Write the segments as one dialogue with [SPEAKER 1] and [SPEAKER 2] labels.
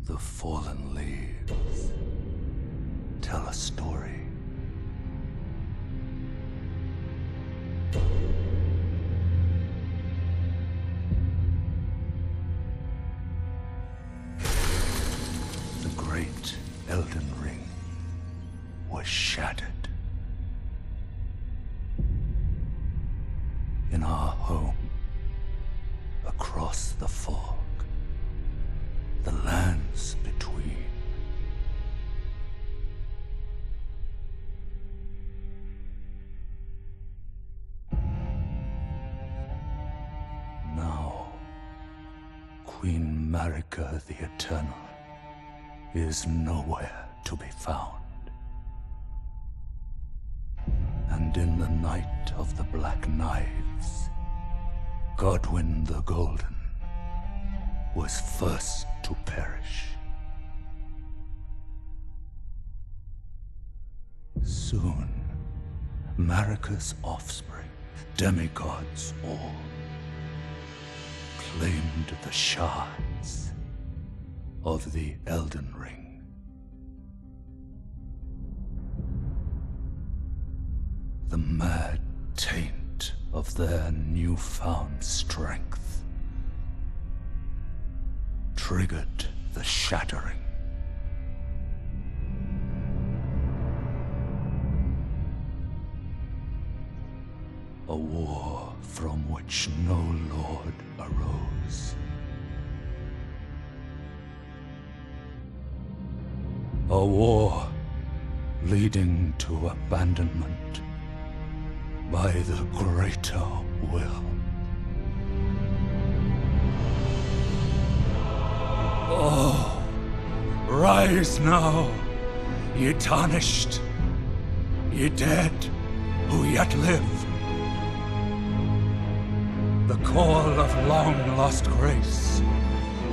[SPEAKER 1] The fallen leaves tell a story. The great Elden Ring was shattered. In our home, across the fog, the lands between. Now, Queen Marika the Eternal is nowhere to be found. And in the night of the Black Knives, Godwyn the Golden was first to perish. Soon, Marika's offspring, demigods all, claimed the shards of the Elden Ring. The mad taint of their newfound strength triggered the Shattering. A war from which no lord arose. A war leading to abandonment by the greater will. Oh, rise now, ye tarnished, ye dead who yet live. The call of long-lost grace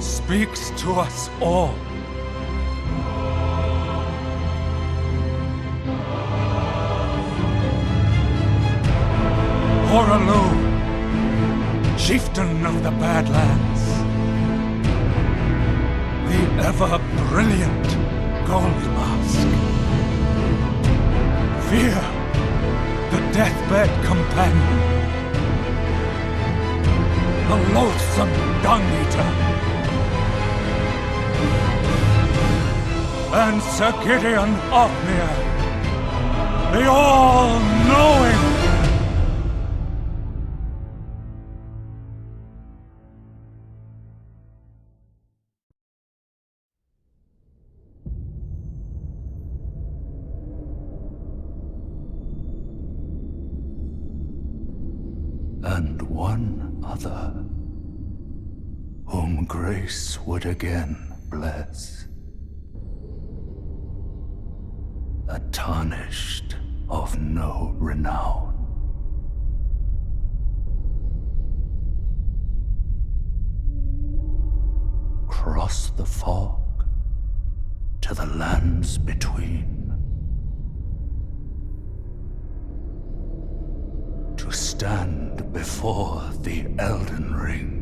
[SPEAKER 1] speaks to us all. Horalu, chieftain of the Badlands, the ever-brilliant Gold Mask. Fear, the deathbed companion, the loathsome dung-eater, and Sir Gideon Othmere, the all-knowing. And one other, whom grace would again bless. A Tarnished of no renown. Cross the fog to the lands between. To stand before the Elden Ring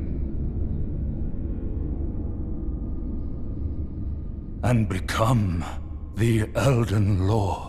[SPEAKER 1] and become the Elden Lord.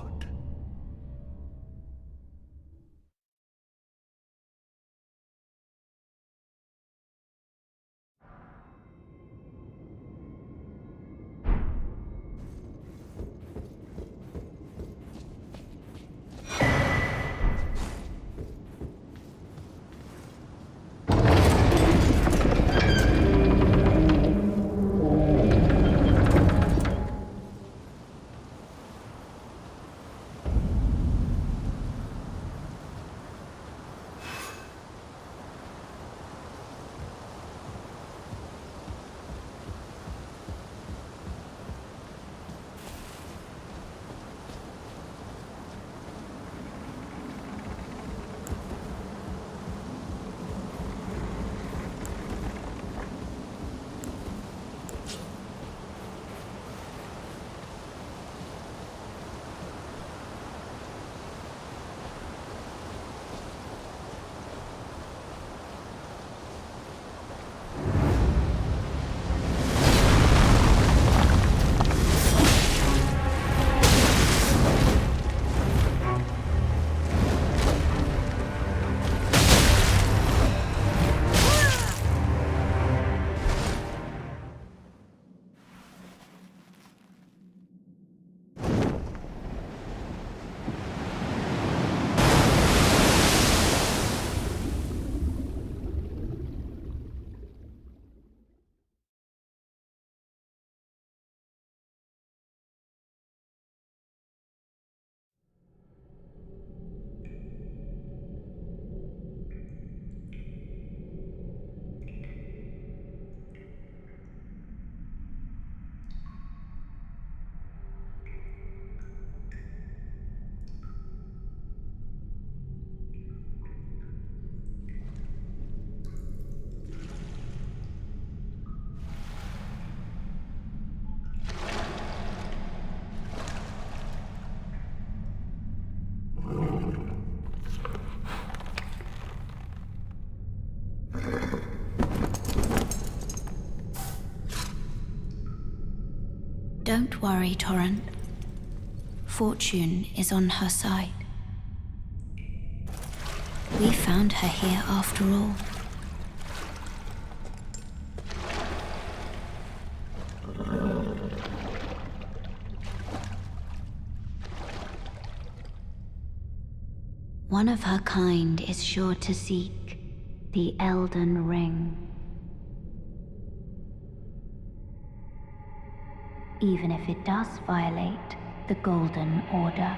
[SPEAKER 2] Don't worry, Torrent. Fortune is on her side. We found her here after all. One of her kind is sure to seek the Elden Ring. Even if it does violate the Golden Order.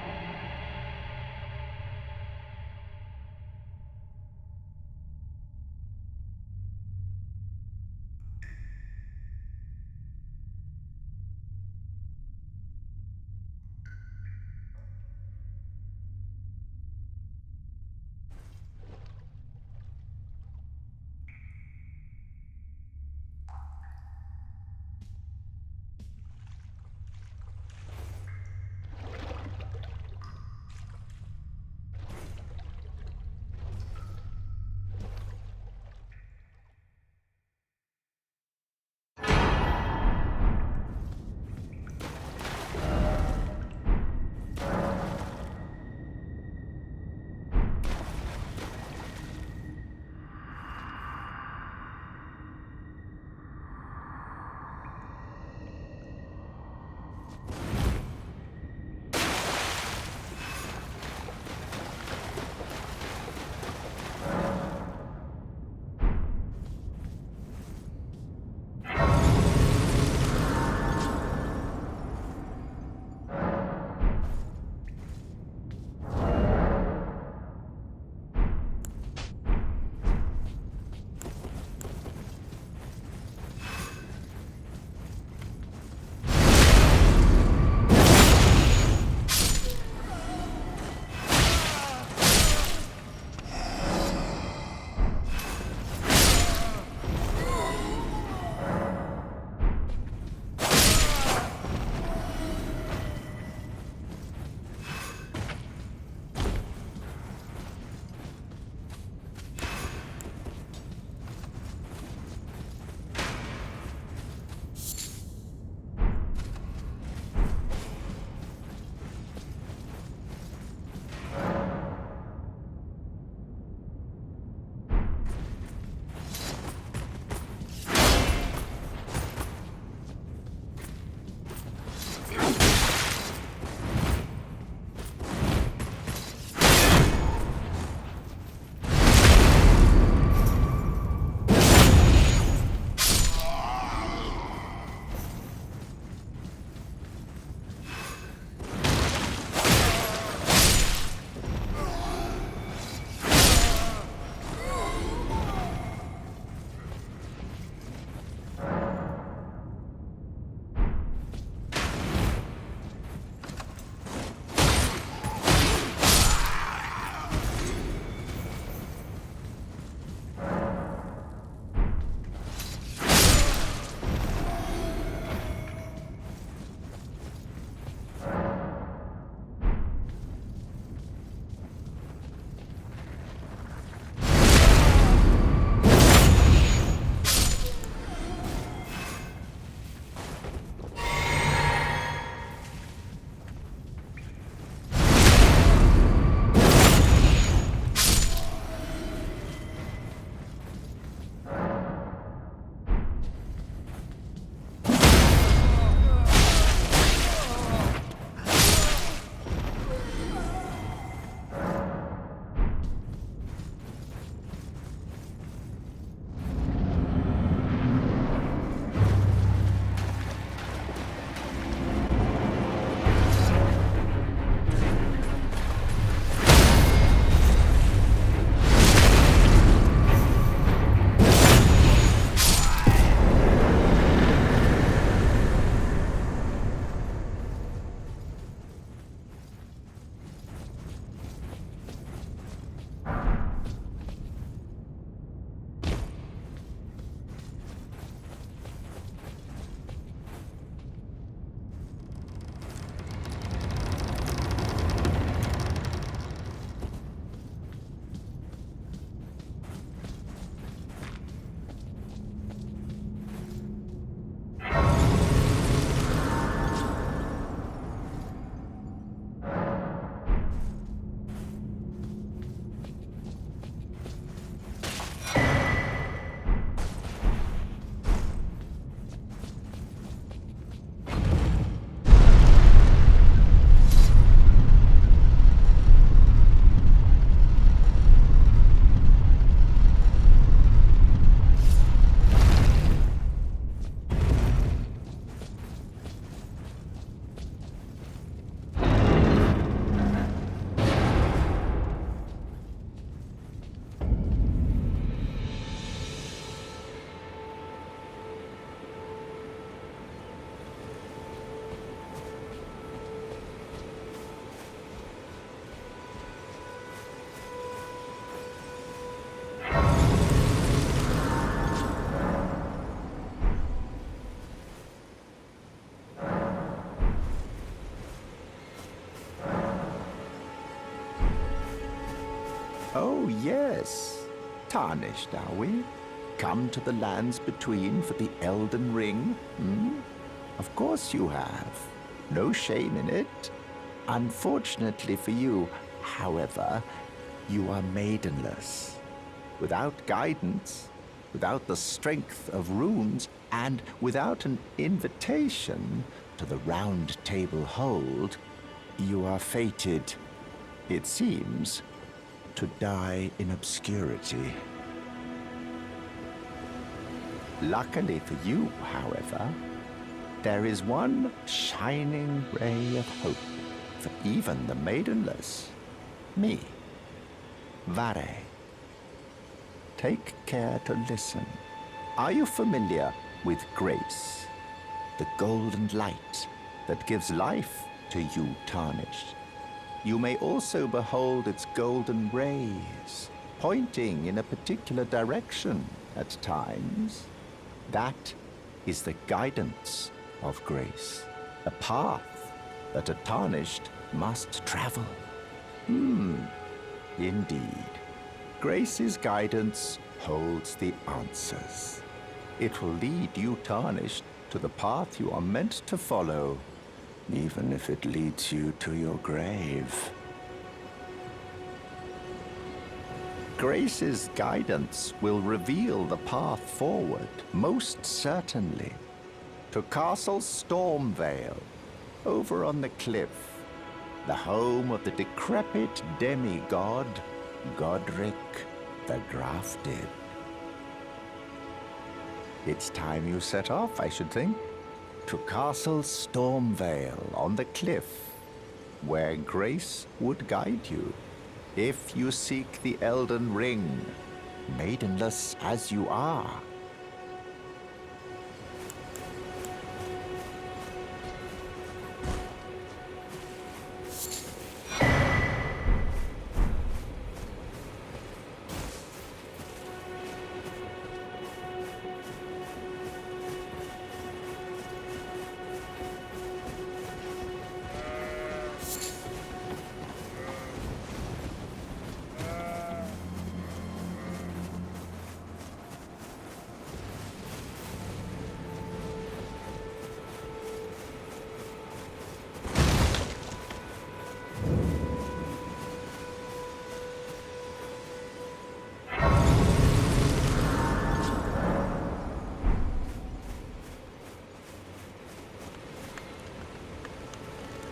[SPEAKER 3] Oh, yes. Tarnished, are we? Come to the lands between for the Elden Ring? Hmm? Of course you have. No shame in it. Unfortunately for you, however, you are maidenless. Without guidance, without the strength of runes, and without an invitation to the Round Table Hold, you are fated, it seems, to die in obscurity. Luckily for you, however, there is one shining ray of hope for even the maidenless. Me. Vare. Take care to listen. Are you familiar with grace? The golden light that gives life to you, Tarnished. You may also behold its golden rays, pointing in a particular direction at times. That is the guidance of grace, a path that a Tarnished must travel. Indeed. Grace's guidance holds the answers. It will lead you, Tarnished, to the path you are meant to follow, even if it leads you to your grave. Grace's guidance will reveal the path forward, most certainly, to Castle Stormvale, over on the cliff, the home of the decrepit demigod, Godric the Grafted. It's time you set off, I should think, to Castle Stormvale on the cliff, where Grace would guide you, if you seek the Elden Ring, maidenless as you are.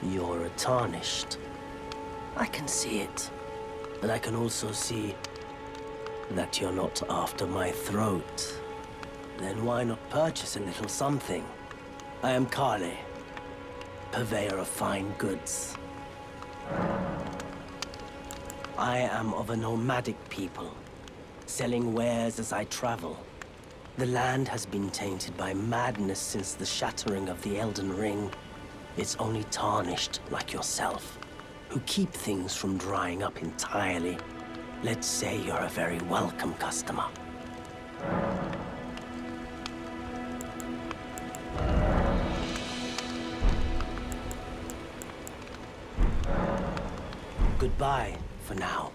[SPEAKER 4] You're tarnished. I can see it. But I can also see that you're not after my throat. Then why not purchase a little something? I am Kale, purveyor of fine goods. I am of a nomadic people, selling wares as I travel. The land has been tainted by madness since the shattering of the Elden Ring. It's only tarnished like yourself, who keep things from drying up entirely. Let's say you're a very welcome customer. Goodbye for now.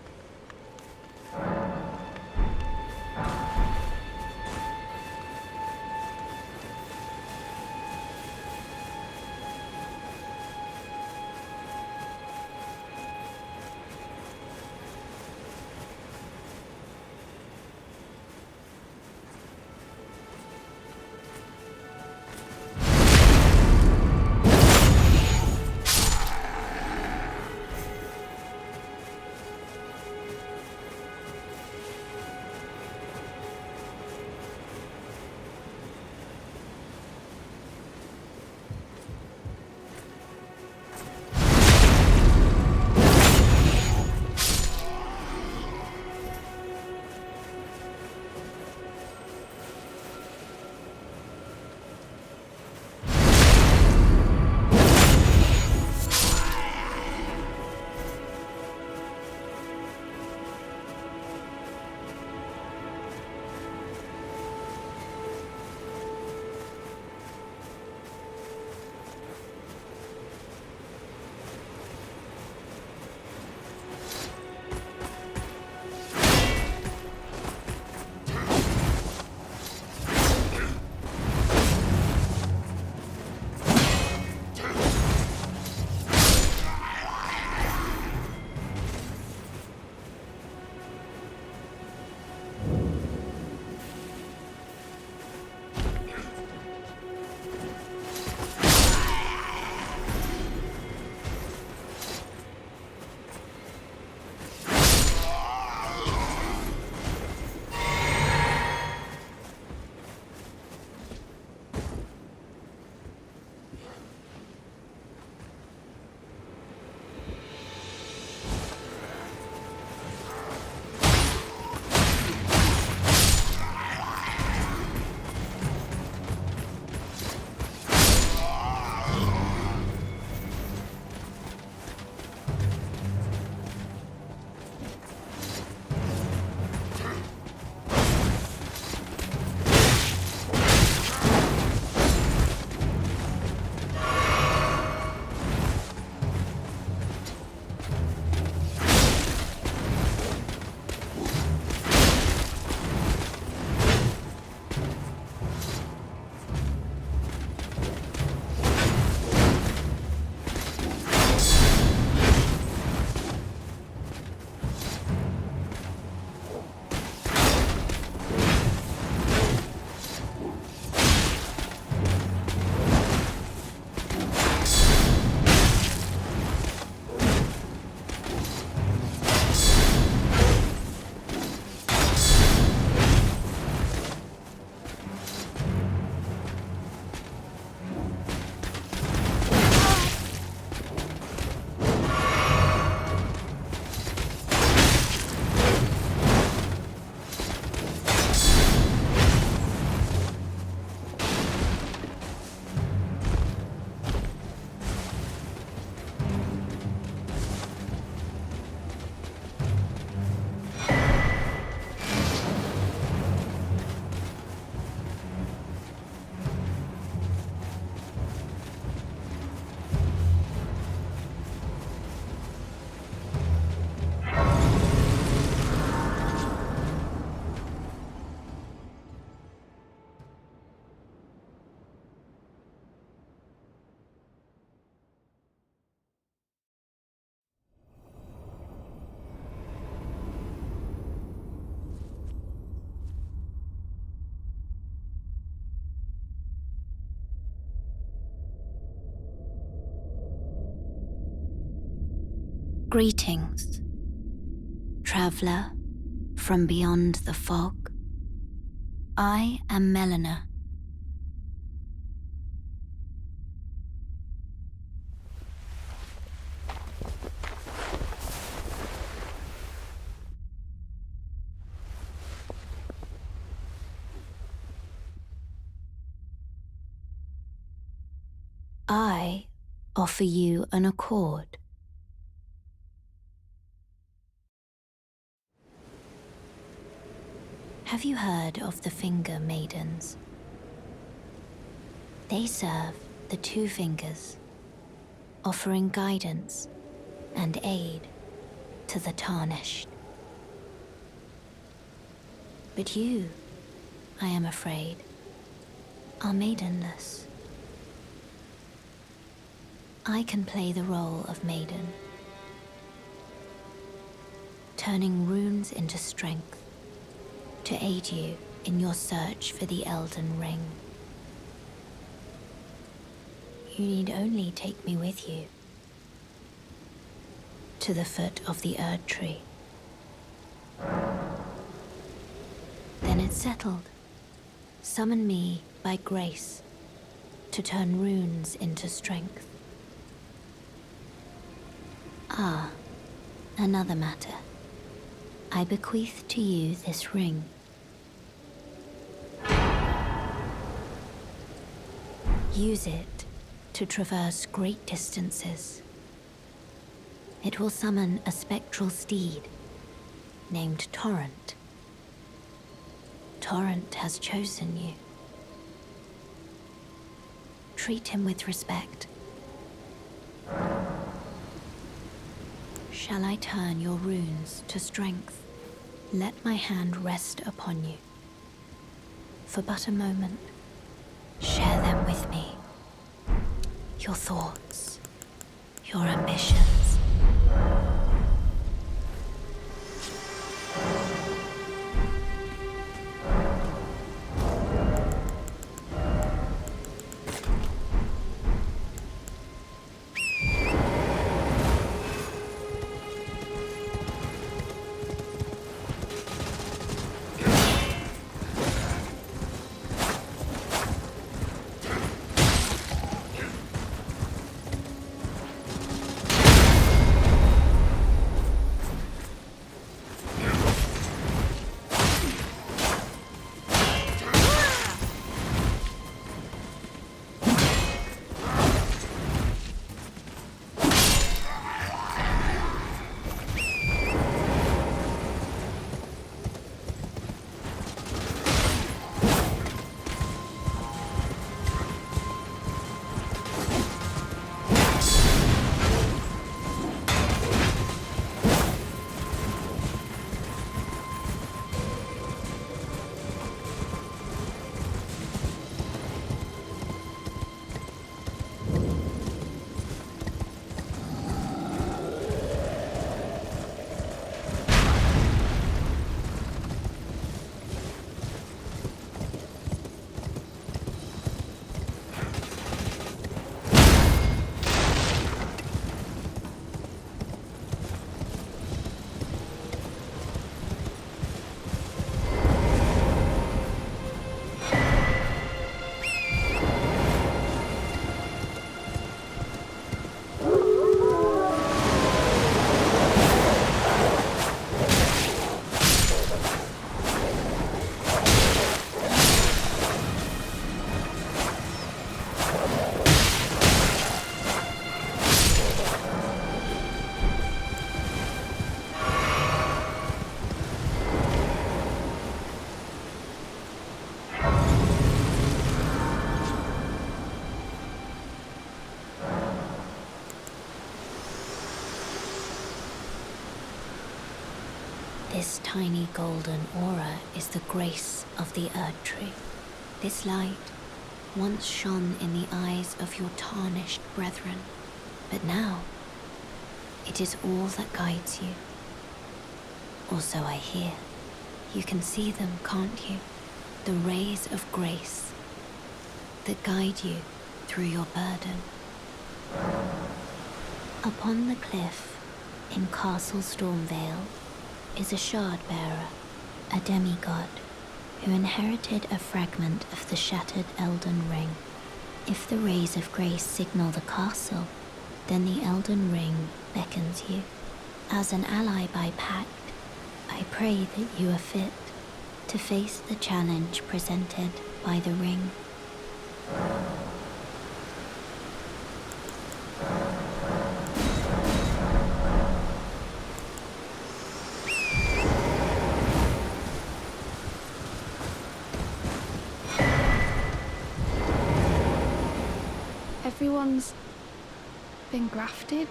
[SPEAKER 2] Greetings, traveler from beyond the fog. I am Melina. I offer you an accord. Have you heard of the Finger Maidens? They serve the Two Fingers, offering guidance and aid to the Tarnished. But you, I am afraid, are maidenless. I can play the role of maiden, turning runes into strength to aid you in your search for the Elden Ring. You need only take me with you to the foot of the Erd Tree. Then it's settled. Summon me by grace to turn runes into strength. Ah, another matter. I bequeath to you this ring. Use it to traverse great distances. It will summon a spectral steed named Torrent. Torrent has chosen you. Treat him with respect. Shall I turn your runes to strength? Let my hand rest upon you. For but a moment, share them with me. Your thoughts, your ambitions. This tiny golden aura is the grace of the Erd Tree. This light once shone in the eyes of your tarnished brethren, but now it is all that guides you. Or so I hear. You can see them, can't you? The rays of grace that guide you through your burden. Upon the cliff in Castle Stormvale is a shard bearer, a demigod, who inherited a fragment of the shattered Elden Ring. If the rays of grace signal the castle, then the Elden Ring beckons you. As an ally by pact, I pray that you are fit to face the challenge presented by the ring.
[SPEAKER 5] Everyone's been grafted.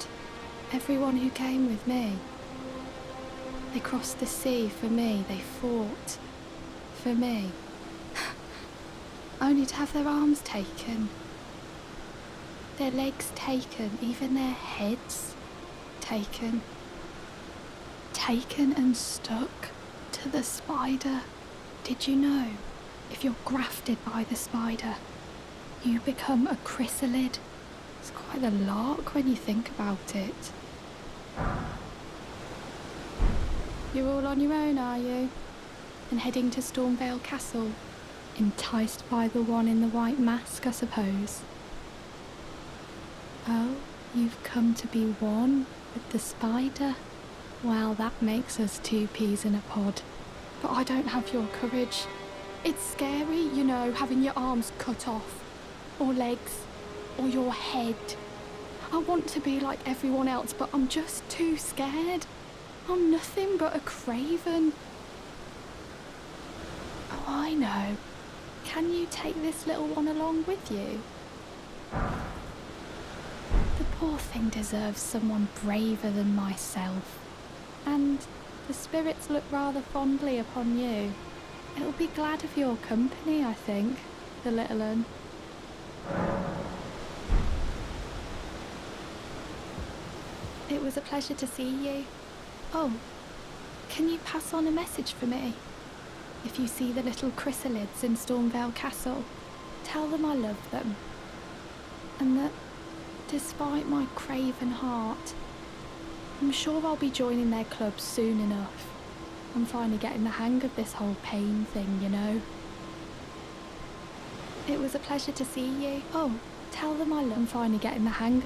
[SPEAKER 5] Everyone who came with me. They crossed the sea for me. They fought for me. Only to have their arms taken. Their legs taken. Even their heads taken. Taken and stuck to the spider. Did you know? If you're grafted by the spider, you become a chrysalid. It's quite a lark when you think about it. You're all on your own, are you? And heading to Stormvale Castle? Enticed by the one in the white mask, I suppose. Oh, you've come to be one with the spider? Well, that makes us two peas in a pod. But I don't have your courage. It's scary, you know, having your arms cut off. Or legs. Or your head. I want to be like everyone else, but I'm just too scared. I'm nothing but a craven. Oh, I know. Can you take this little one along with you? The poor thing deserves someone braver than myself. And the spirits look rather fondly upon you. It'll be glad of your company, I think, the little un. It was a pleasure to see you. Oh, can you pass on a message for me? If you see the little chrysalids in Stormvale Castle, tell them I love them. And that, despite my craven heart, I'm sure I'll be joining their club soon enough. I'm finally getting the hang of this whole pain thing, you know. It was a pleasure to see you. Oh, tell them I love them. I'm finally getting the hang.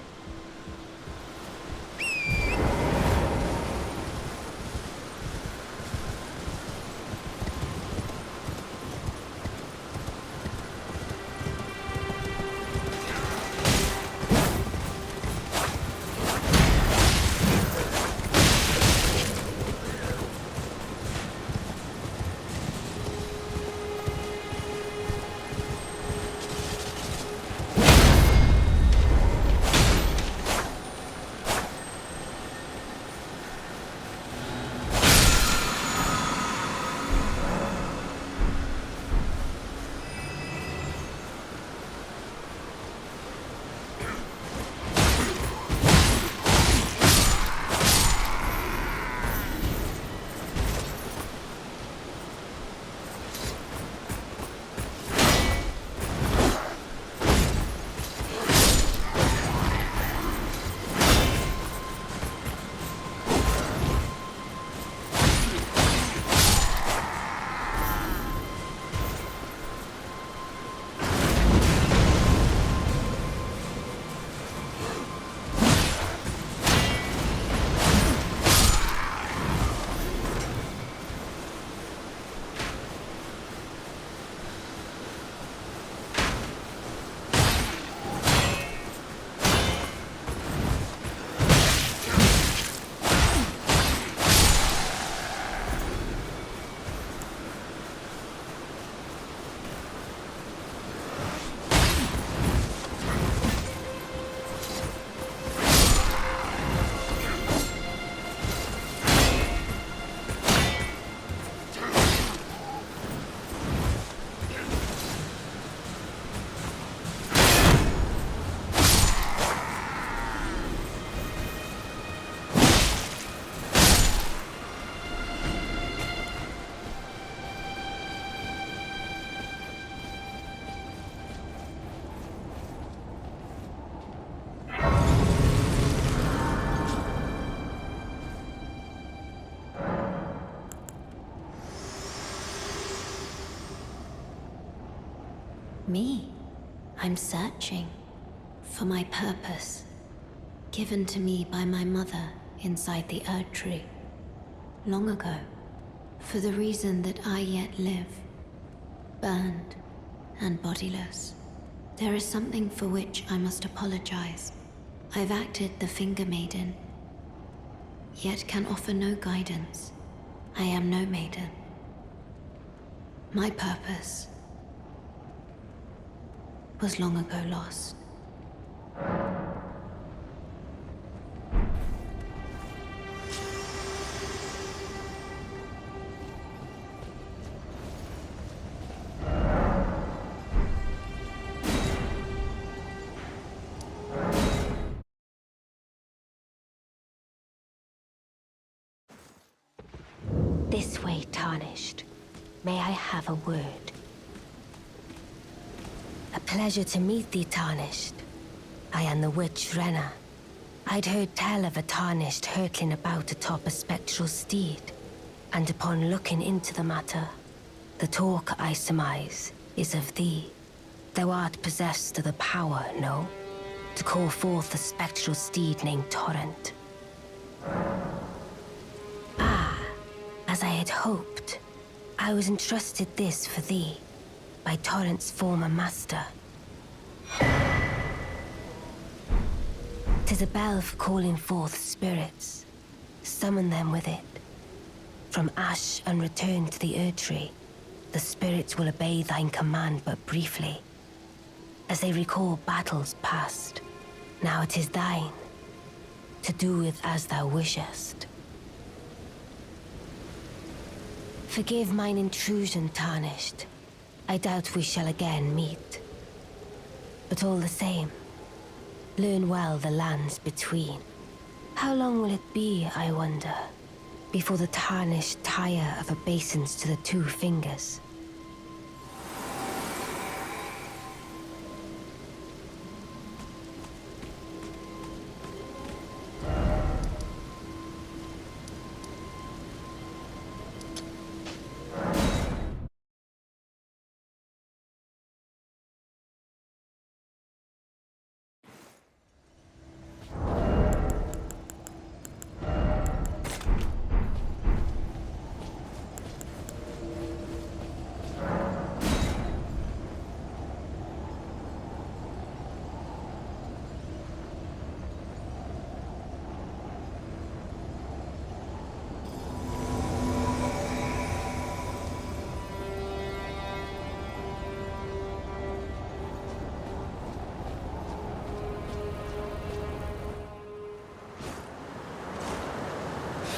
[SPEAKER 2] Me? I'm searching for my purpose, given to me by my mother inside the Erd Tree, long ago, for the reason that I yet live, burned and bodiless. There is something for which I must apologize. I've acted the Finger Maiden, yet can offer no guidance. I am no maiden. My purpose was long ago lost. This way, Tarnished. May I have a word? A pleasure to meet thee, Tarnished. I am the witch Renna. I'd heard tell of a Tarnished hurtling about atop a spectral steed, and upon looking into the matter, the talk, I surmise, is of thee. Thou art possessed of the power, no? To call forth a spectral steed named Torrent. As I had hoped, I was entrusted this for thee, by Torrent's former master. 'Tis a bell for calling forth spirits. Summon them with it. From ash and return to the Erd Tree, the spirits will obey thine command but briefly, as they recall battles past. Now it is thine, to do with as thou wishest. Forgive mine intrusion, Tarnished. I doubt we shall again meet. But all the same, learn well the lands between. How long will it be, I wonder, before the Tarnished tire of obeisance to the two fingers?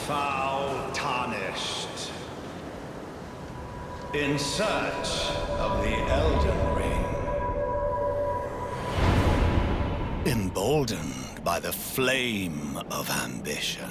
[SPEAKER 1] Foul Tarnished. In search of the Elden Ring. Emboldened by the flame of ambition.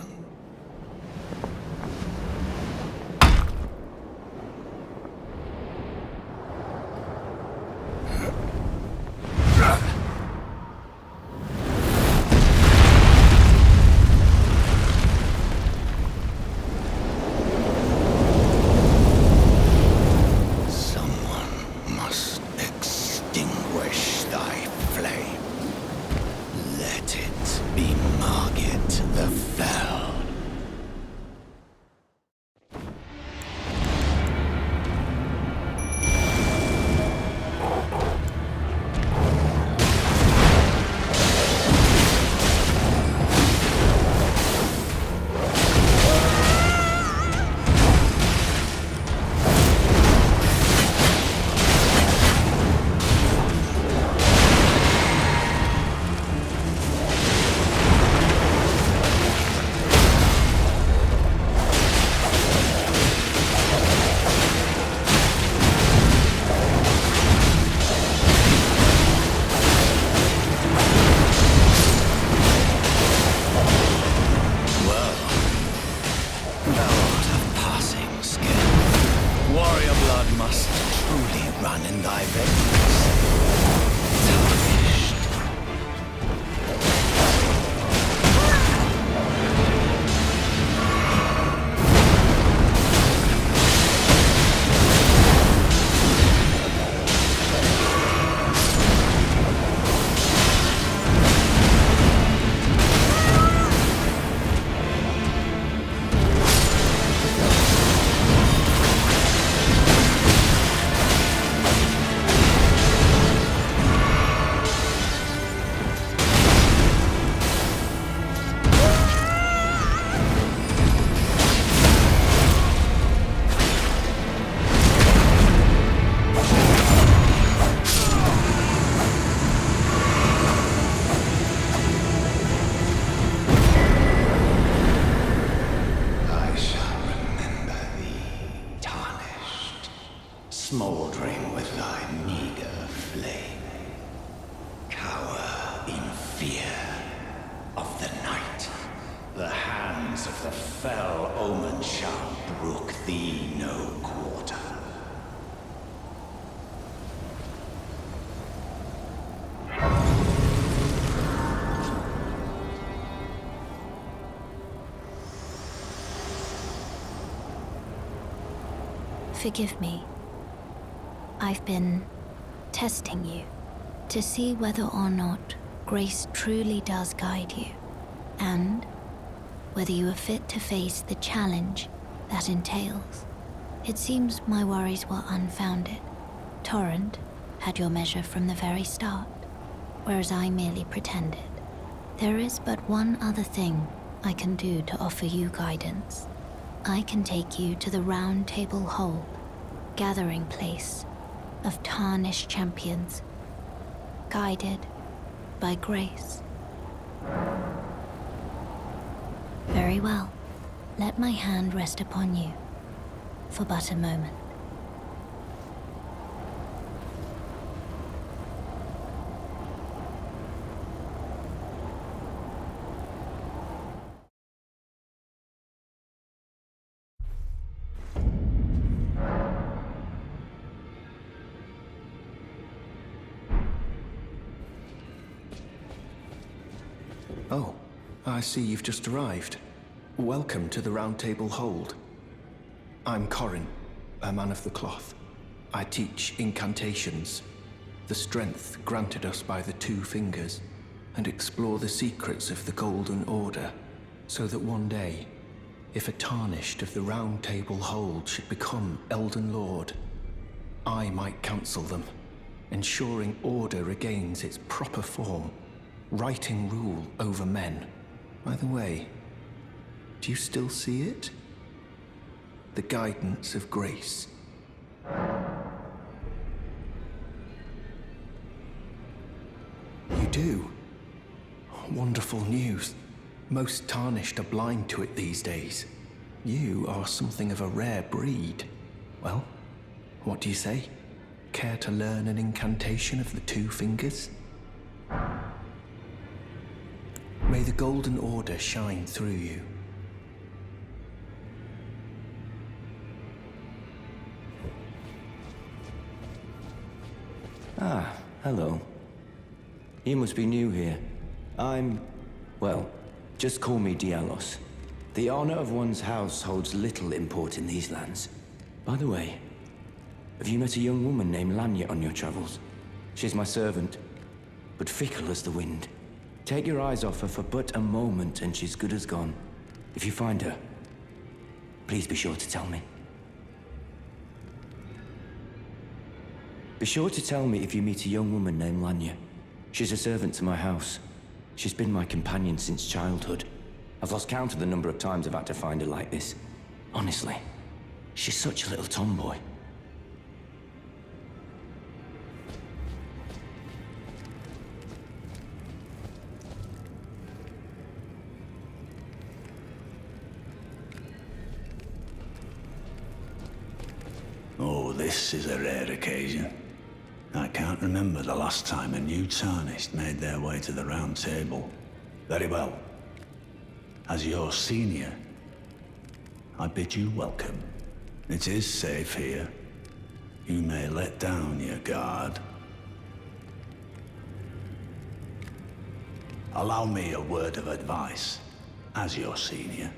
[SPEAKER 6] smouldering with thy meager flame. Cower in fear of the night. The hands of the fell omen shall brook thee no quarter.
[SPEAKER 2] Forgive me. I've been testing you to see whether or not grace truly does guide you, and whether you are fit to face the challenge that entails. It seems my worries were unfounded. Torrent had your measure from the very start, whereas I merely pretended. There is but one other thing I can do to offer you guidance. I can take you to the Round Table Hold, gathering place of Tarnished champions, guided by grace. Very well. Let my hand rest upon you for but a moment.
[SPEAKER 7] Oh, I see you've just arrived. Welcome to the Round Table Hold. I'm Corin, a man of the cloth. I teach incantations, the strength granted us by the Two Fingers, and explore the secrets of the Golden Order, so that one day, if a Tarnished of the Round Table Hold should become Elden Lord, I might counsel them, ensuring order regains its proper form, righting rule over men. By the way, do you still see it? The guidance of grace. You do? Wonderful news. Most Tarnished are blind to it these days. You are something of a rare breed. Well, what do you say? Care to learn an incantation of the Two Fingers? May the Golden Order shine through you.
[SPEAKER 8] Ah, hello. You must be new here. Well, just call me Dialos. The honor of one's house holds little import in these lands. By the way, have you met a young woman named Lanya on your travels? She's my servant, but fickle as the wind. Take your eyes off her for but a moment and she's good as gone. If you find her, please be sure to tell me. Be sure to tell me if you meet a young woman named Lanya. She's a servant to my house. She's been my companion since childhood. I've lost count of the number of times I've had to find her like this. Honestly, she's such a little tomboy.
[SPEAKER 6] Oh, this is a rare occasion. I can't remember the last time a new Tarnished made their way to the Round Table. Very well. As your senior, I bid you welcome. It is safe here. You may let down your guard. Allow me a word of advice. As your senior,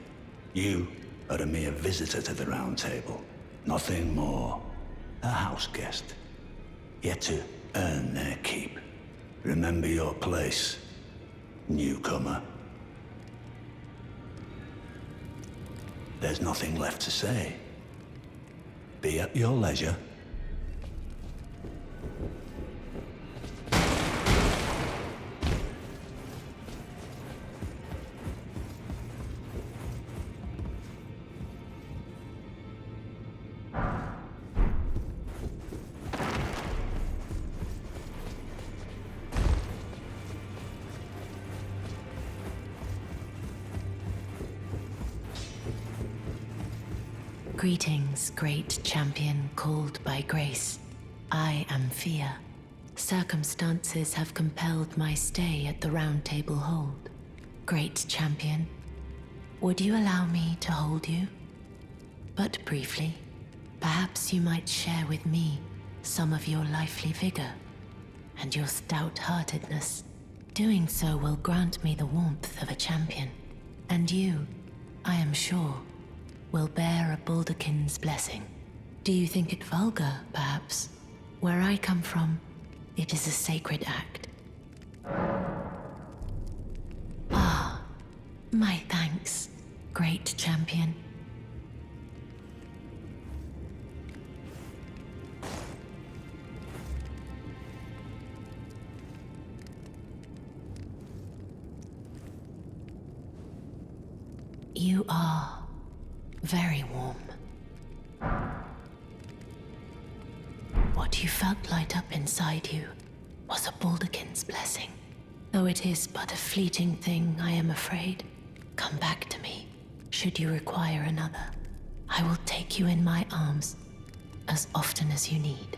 [SPEAKER 6] you are a mere visitor to the Round Table. Nothing more. A house guest. Yet to earn their keep. Remember your place, newcomer. There's nothing left to say. Be at your leisure.
[SPEAKER 2] Greetings, great champion called by grace. I am Fear. Circumstances have compelled my stay at the Round Table Hold. Great champion, would you allow me to hold you? But briefly, perhaps you might share with me some of your lively vigor and your stout-heartedness. Doing so will grant me the warmth of a champion, and you, I am sure, will bear a Baldakin's blessing. Do you think it vulgar, perhaps? Where I come from, it is a sacred act. Ah, my thanks, great champion. You are very warm. What you felt light up inside you was a Baldakin's blessing. Though it is but a fleeting thing, I am afraid. Come back to me, should you require another. I will take you in my arms as often as you need.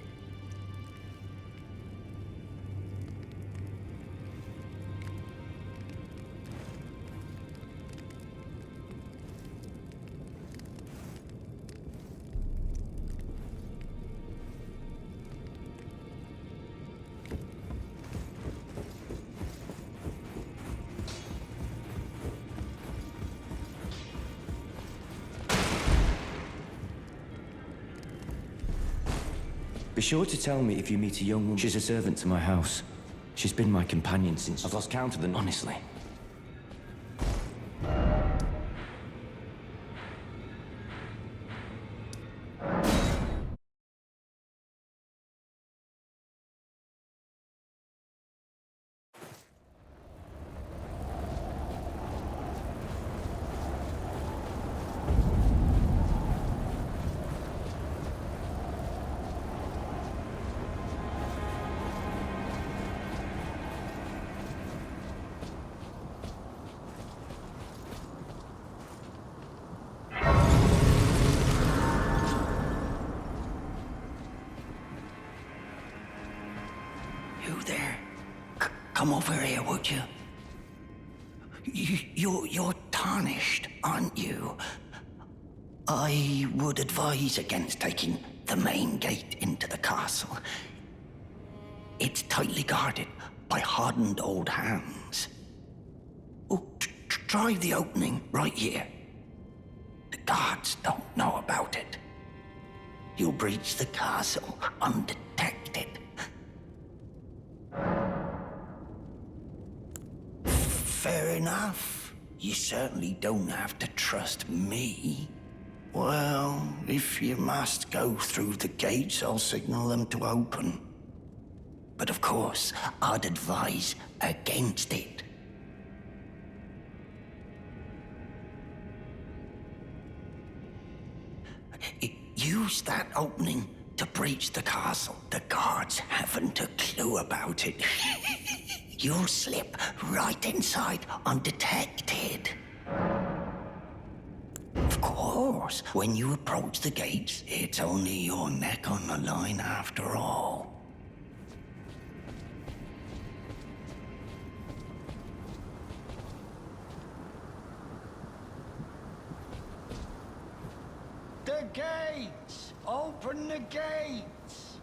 [SPEAKER 8] Be sure to tell me if you meet a young woman. She's a servant to my house. She's been my companion since I've lost count of them, honestly.
[SPEAKER 9] You there? Come over here, would you? You're tarnished, aren't you? I would advise against taking the main gate into the castle. It's tightly guarded by hardened old hands. Oh, try the opening right here. The guards don't know about it. You'll breach the castle undetected. Fair enough. You certainly don't have to trust me. Well, if you must go through the gates, I'll signal them to open. But of course, I'd advise against it. Use that opening to breach the castle. The guards haven't a clue about it. You'll slip right inside undetected. Of course, when you approach the gates, it's only your neck on the line after all.
[SPEAKER 3] The gates! Open the gates!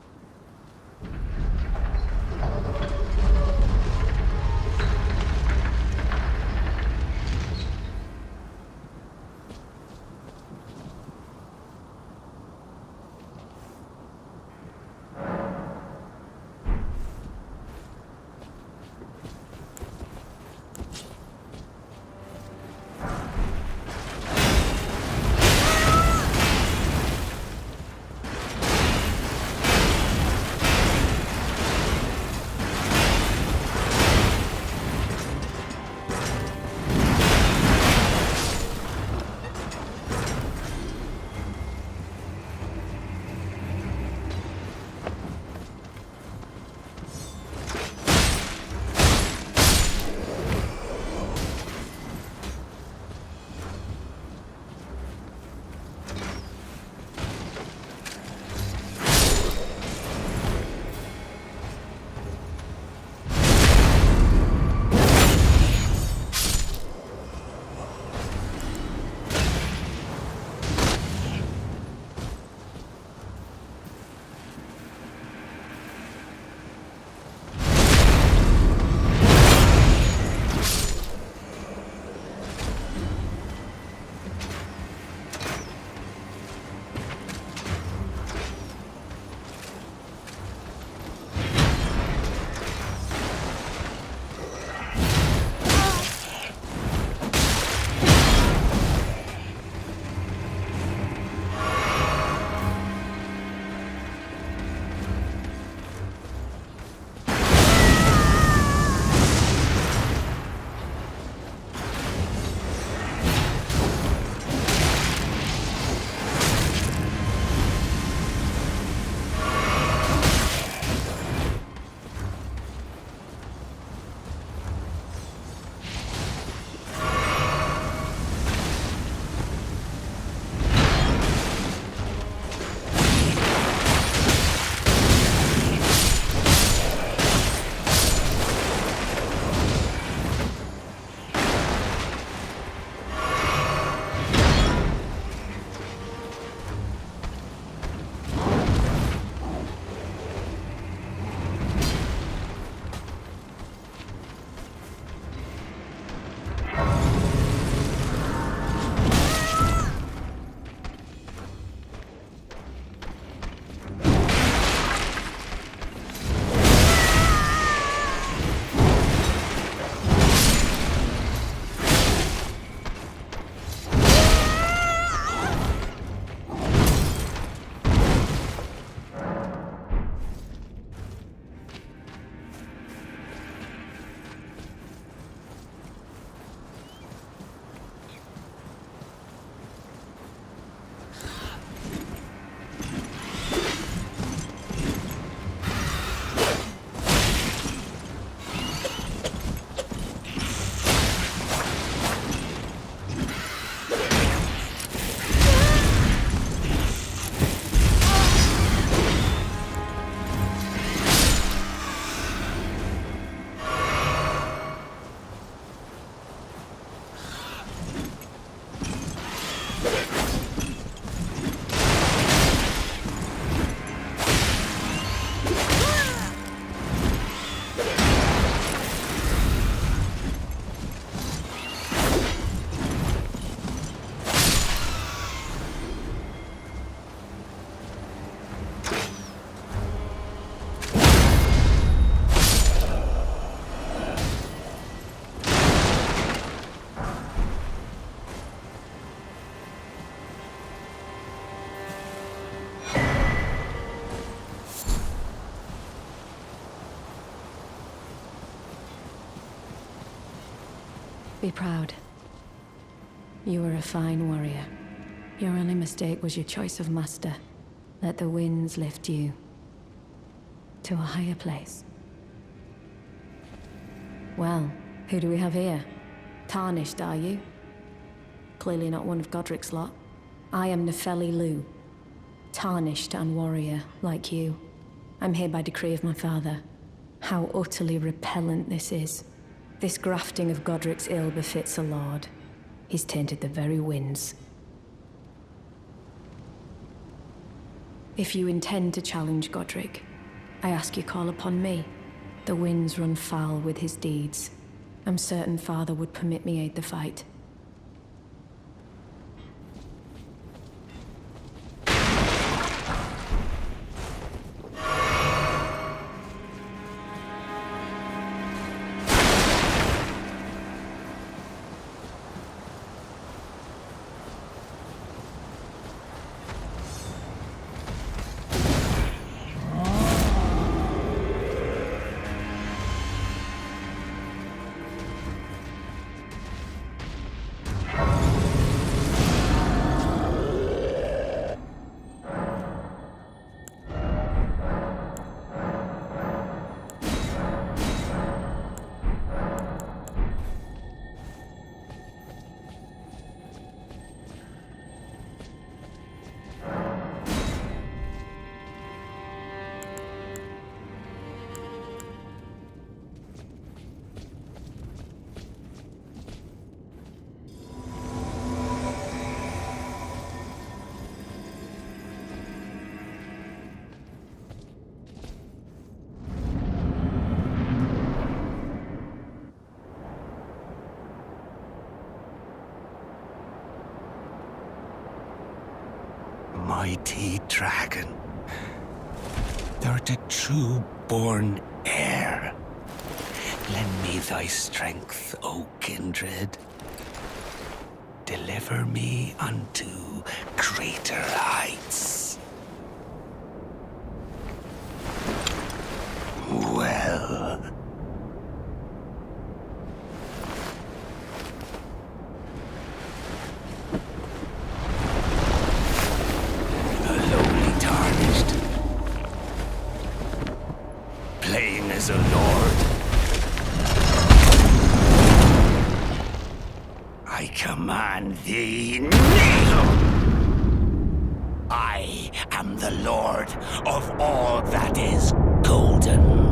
[SPEAKER 10] Be proud. You were a fine warrior. Your only mistake was your choice of master. Let the winds lift you to a higher place. Well, who do we have here? Tarnished, are you? Clearly not one of Godric's lot. I am Nefeli Lu. Tarnished and warrior, like you. I'm here by decree of my father. How utterly repellent this is. This grafting of Godric's ill befits a lord. He's tainted the very winds. If you intend to challenge Godric, I ask you call upon me. The winds run foul with his deeds. I'm certain father would permit me aid the fight.
[SPEAKER 9] Mighty dragon, thou'rt a true-born heir. Lend me thy strength, O kindred. Deliver me unto greater heights. Well... as a lord. I command thee, kneel! I am the lord of all that is golden.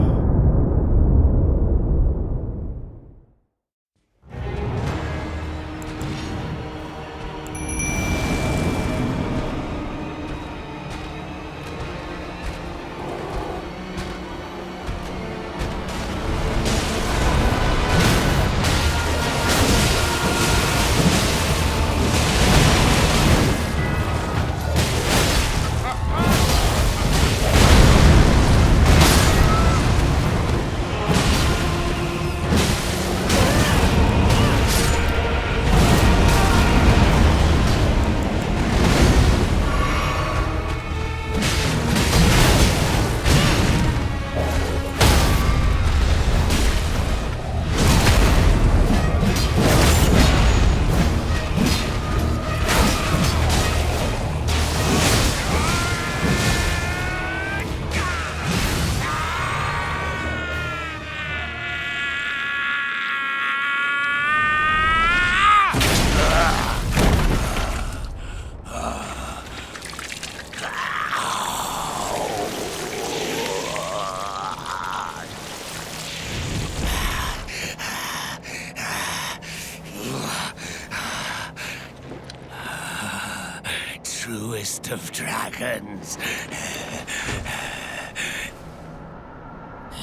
[SPEAKER 9] Truest of dragons.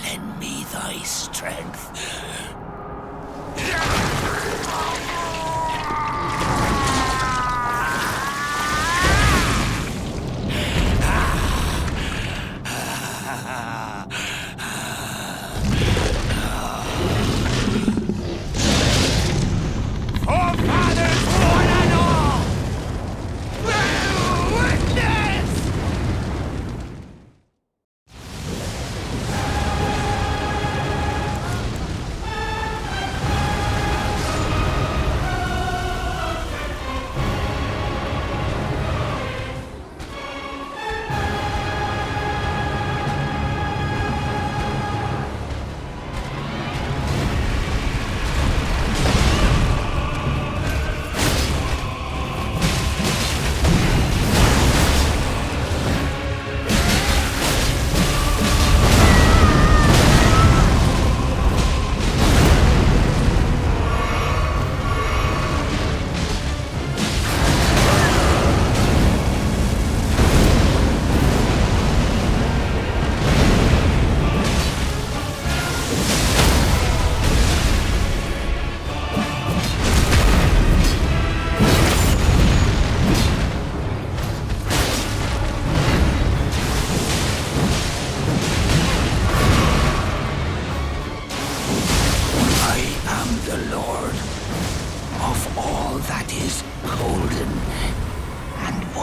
[SPEAKER 9] Lend me thy strength.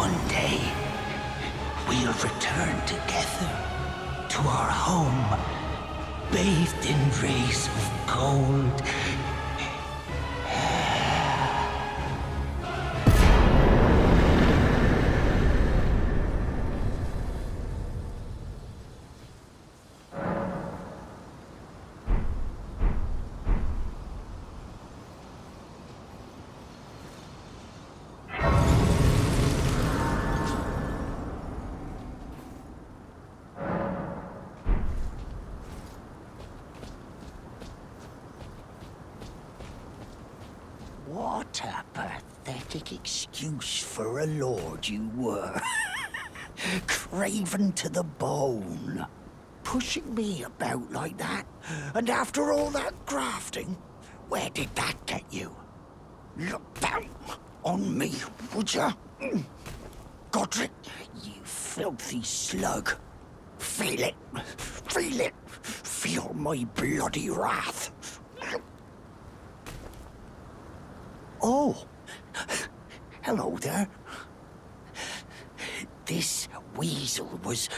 [SPEAKER 9] One day, we'll return together to our home, bathed in rays of gold. What a pathetic excuse for a lord you were. Craven to the bone. Pushing me about like that. And after all that grafting, where did that get you? Look down on me, would ya? Godric, you filthy slug. Feel it. Feel it. Feel my bloody wrath. Oh, hello there. This weasel was...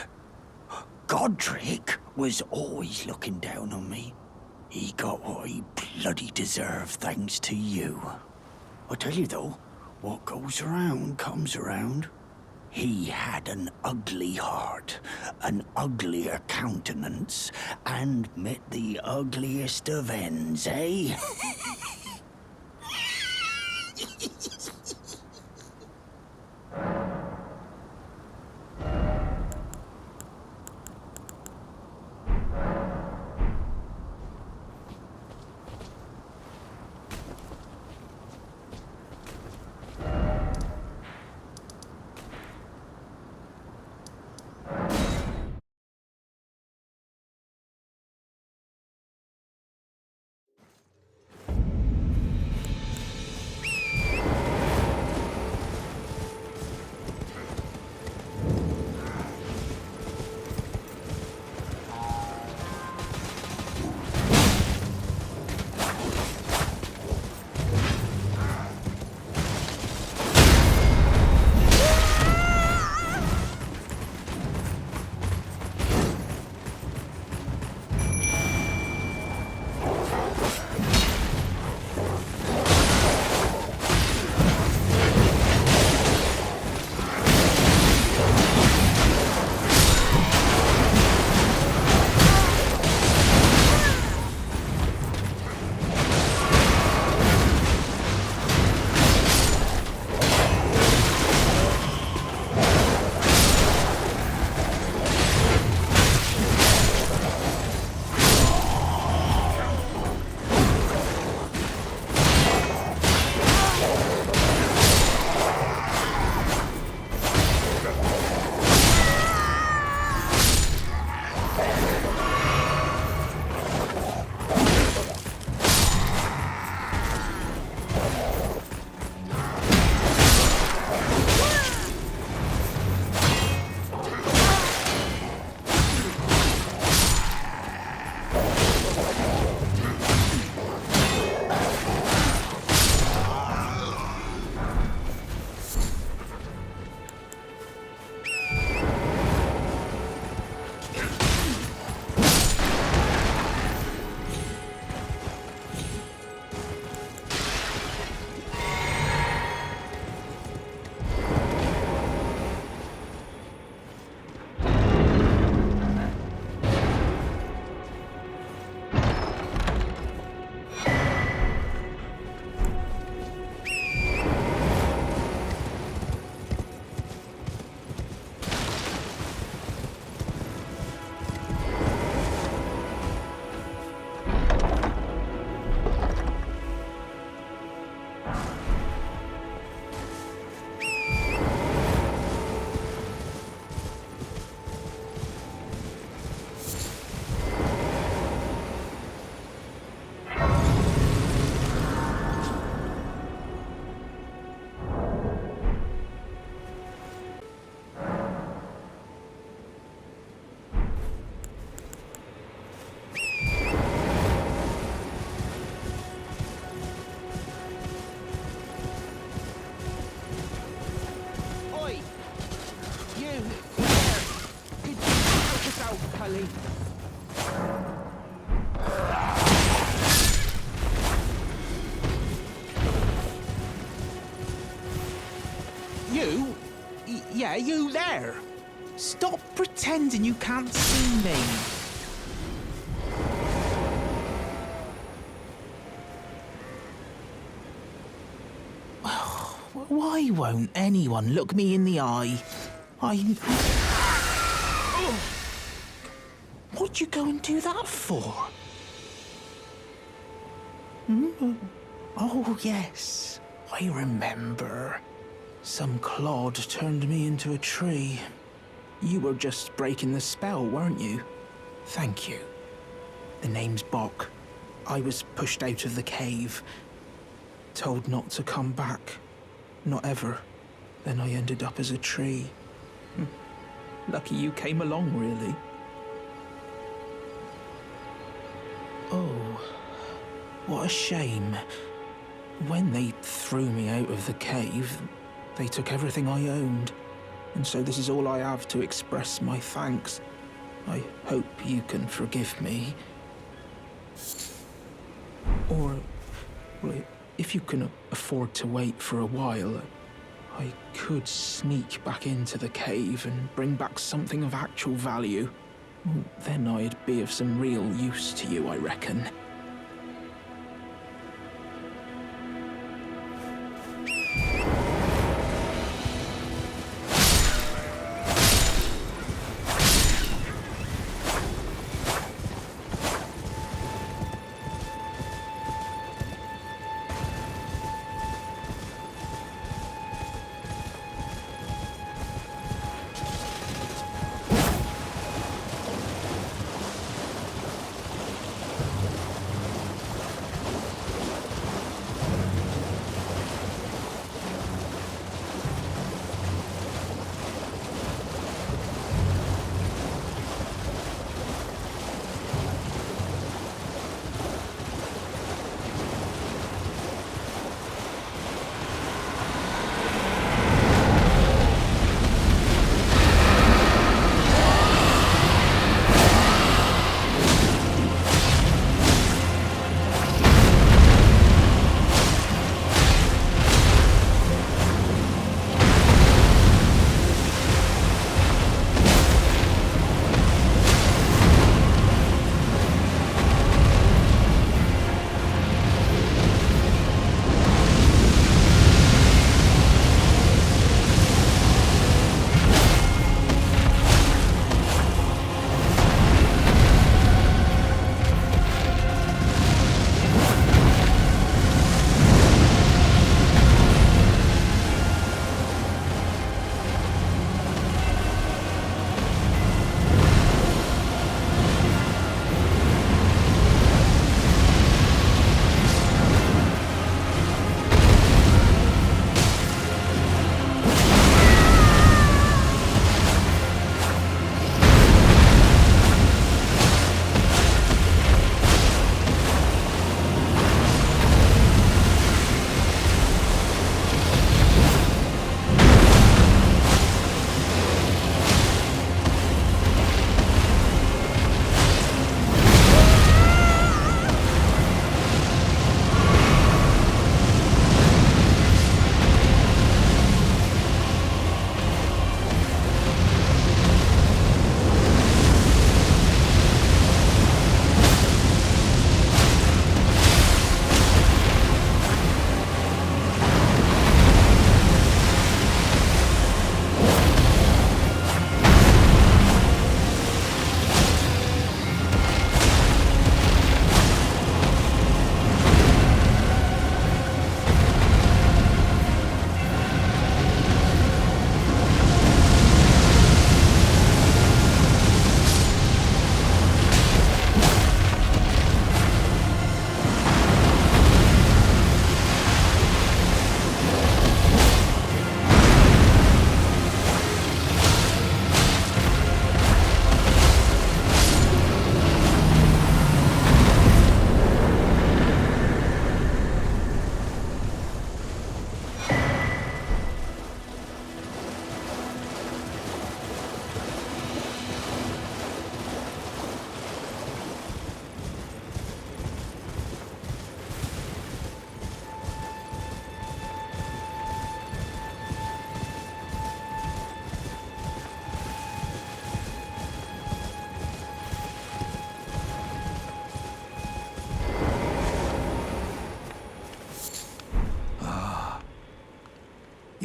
[SPEAKER 9] Godric was always looking down on me. He got what he bloody deserved thanks to you. I tell you though, what goes around comes around. He had an ugly heart, an uglier countenance, and met the ugliest of ends, eh?
[SPEAKER 11] Cully.
[SPEAKER 12] You? Yeah, you there. Stop pretending you can't see me. Why won't anyone look me in the eye? What'd you go and do that for? Oh, yes. I remember. Some clod turned me into a tree. You were just breaking the spell, weren't you? Thank you. The name's Bok. I was pushed out of the cave. Told not to come back. Not ever. Then I ended up as a tree. Lucky you came along, really. Oh, what a shame. When they threw me out of the cave, they took everything I owned. And so this is all I have to express my thanks. I hope you can forgive me. Or, well, if you can afford to wait for a while, I could sneak back into the cave and bring back something of actual value. Then I'd be of some real use to you, I reckon.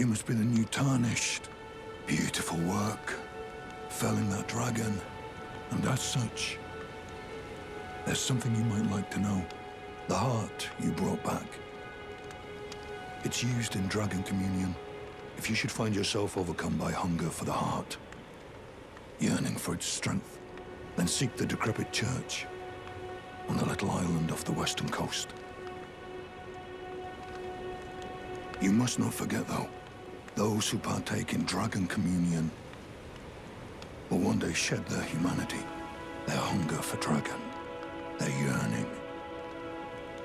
[SPEAKER 11] You must be the new Tarnished. Beautiful work. Felling that dragon. And as such, there's something you might like to know. The heart you brought back. It's used in dragon communion. If you should find yourself overcome by hunger for the heart, yearning for its strength, then seek the decrepit church on the little island off the western coast. You must not forget, though, those who partake in dragon communion will one day shed their humanity, their hunger for dragon, their yearning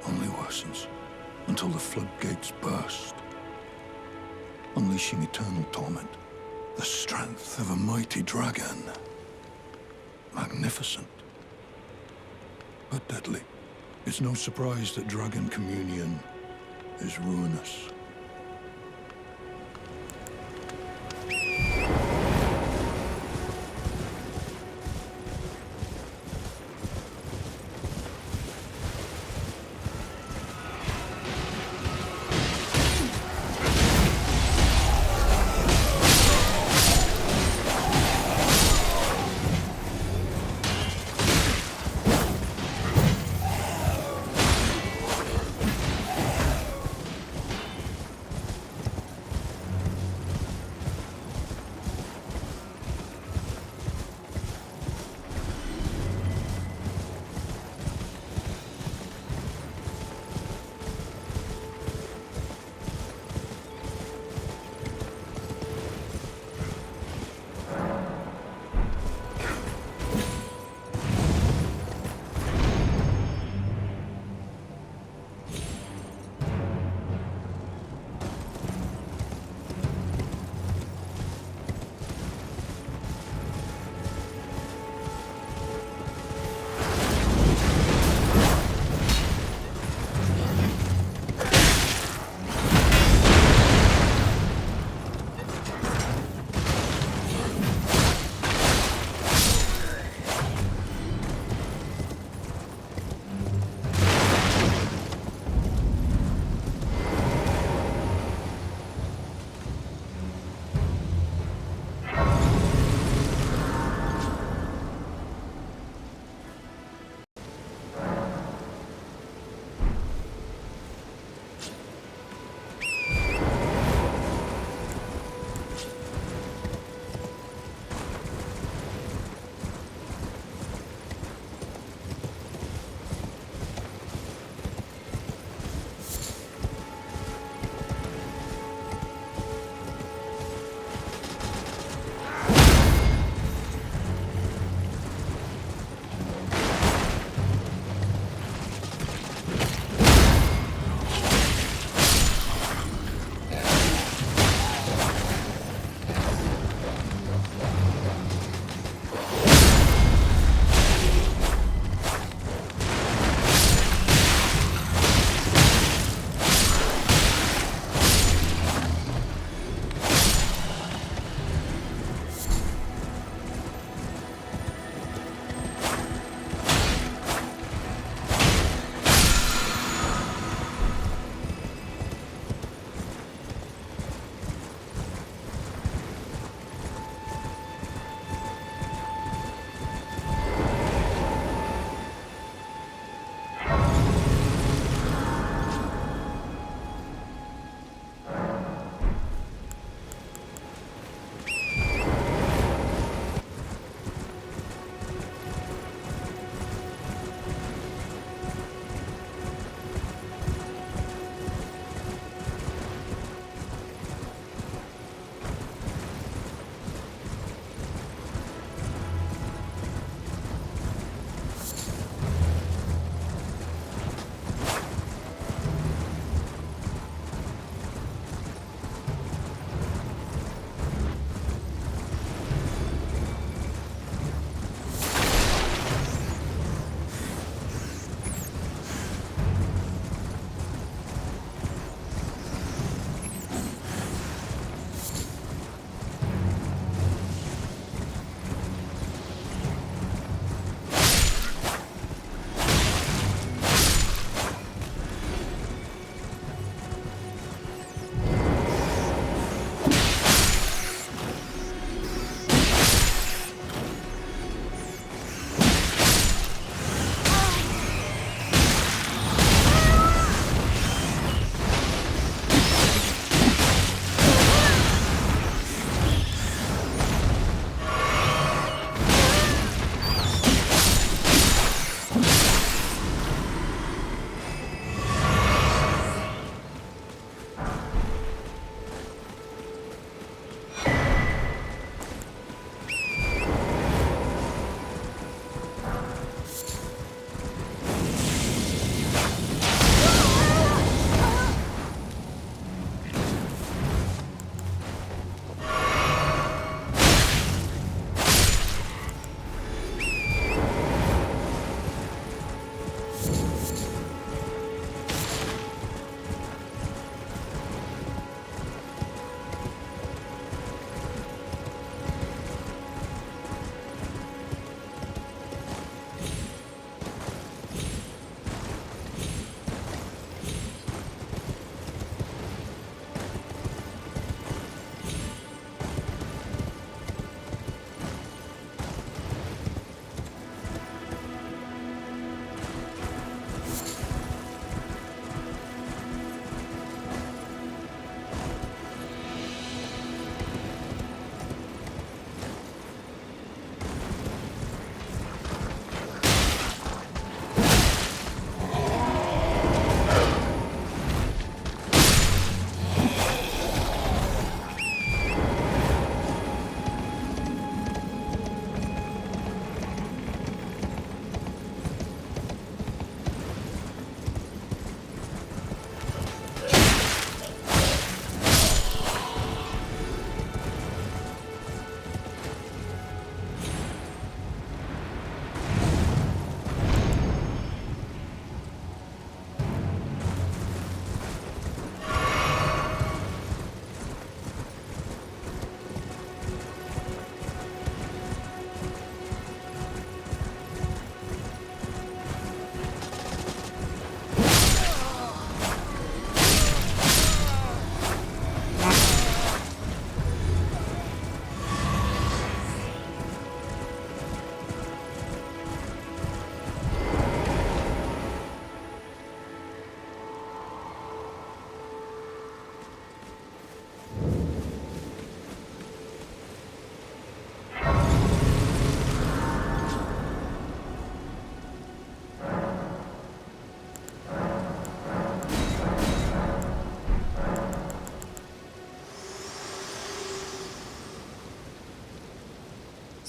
[SPEAKER 11] only worsens until the floodgates burst, unleashing eternal torment. The strength of a mighty dragon. Magnificent, but deadly. It's no surprise that dragon communion is ruinous.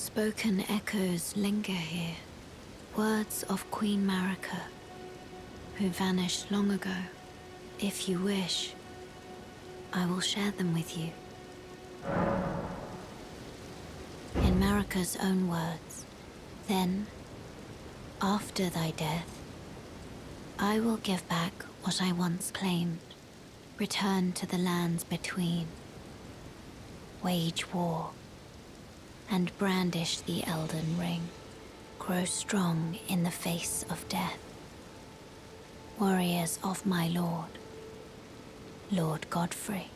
[SPEAKER 2] Unspoken echoes linger here. Words of Queen Marika, who vanished long ago. If you wish, I will share them with you. In Marika's own words, then, after thy death, I will give back what I once claimed, return to the lands between, wage war, and brandish the Elden Ring, grow strong in the face of death. Warriors of my lord, Lord Godfrey.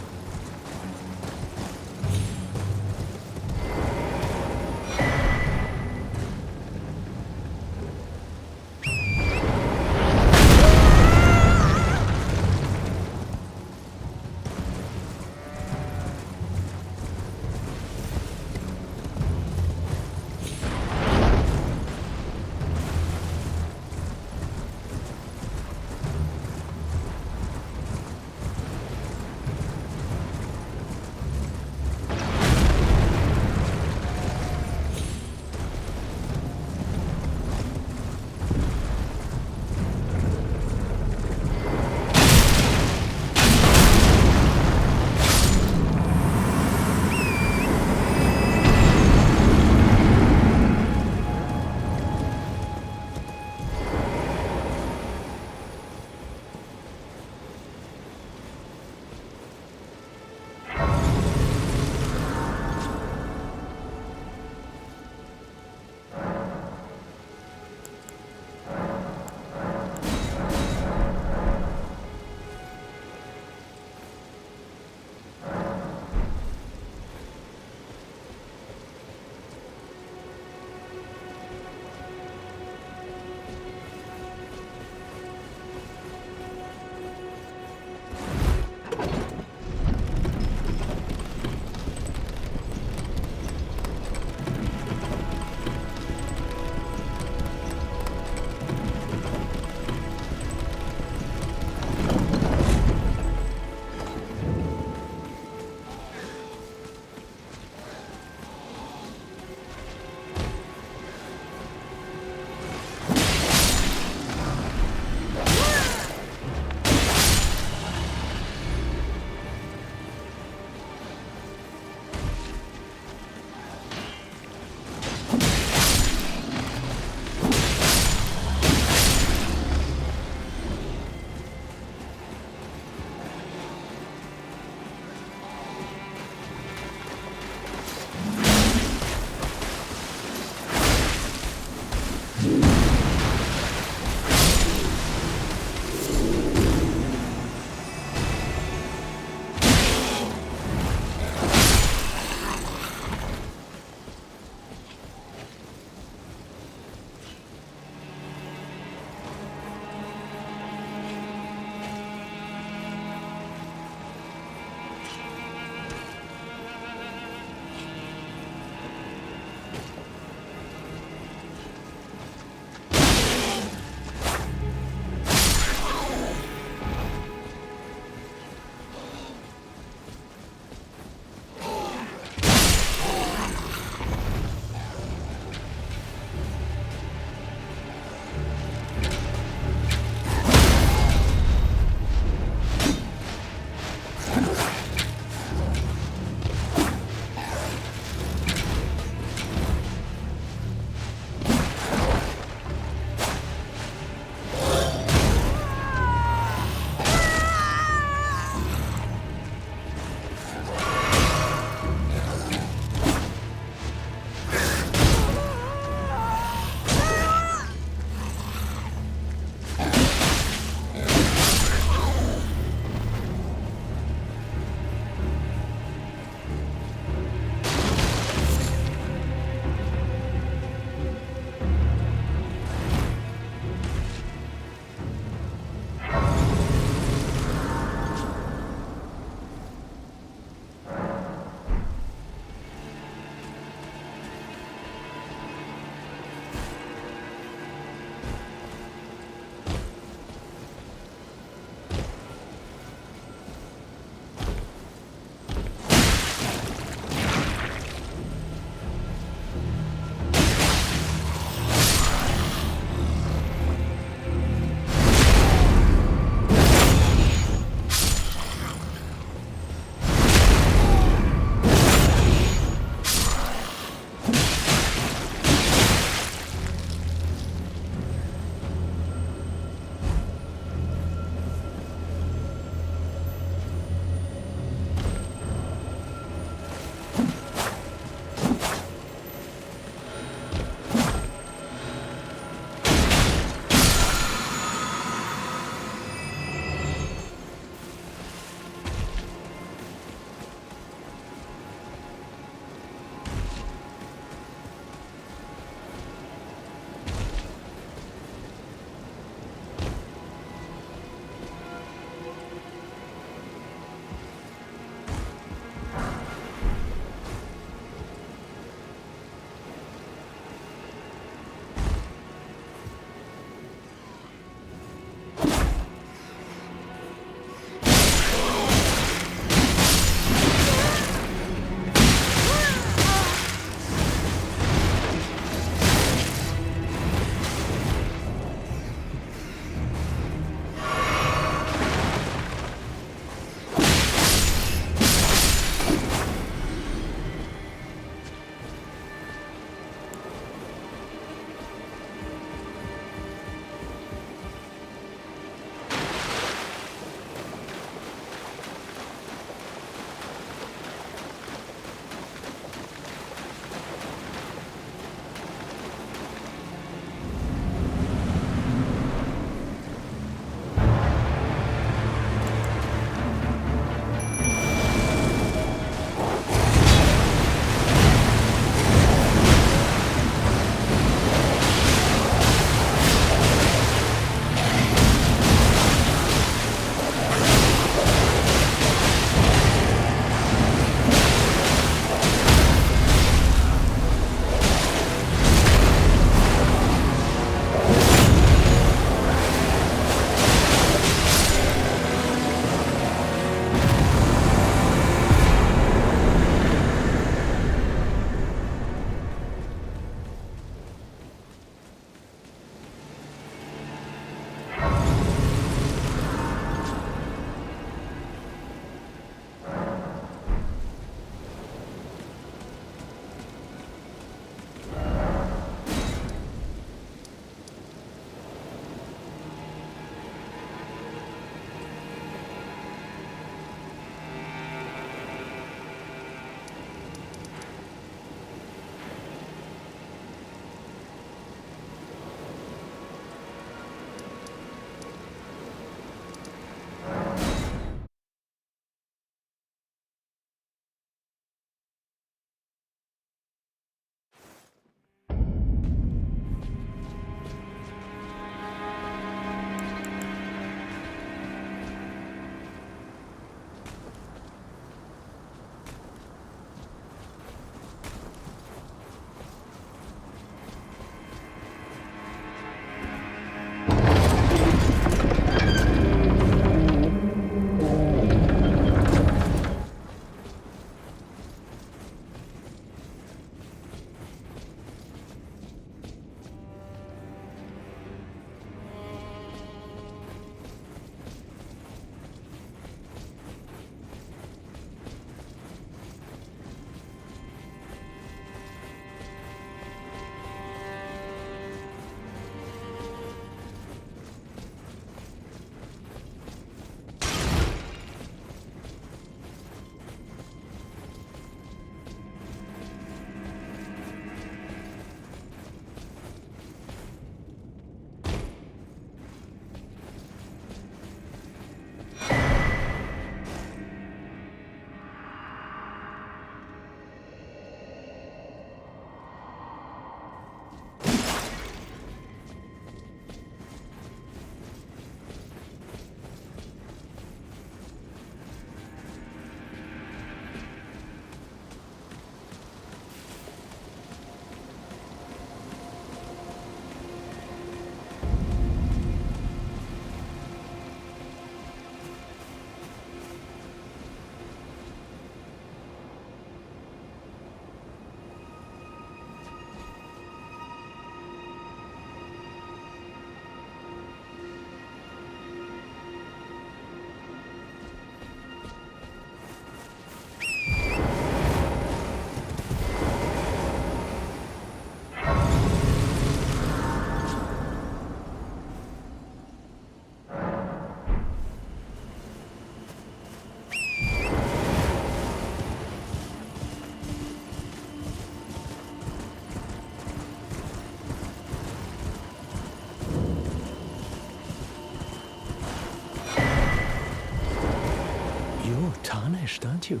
[SPEAKER 13] Tarnished, aren't you?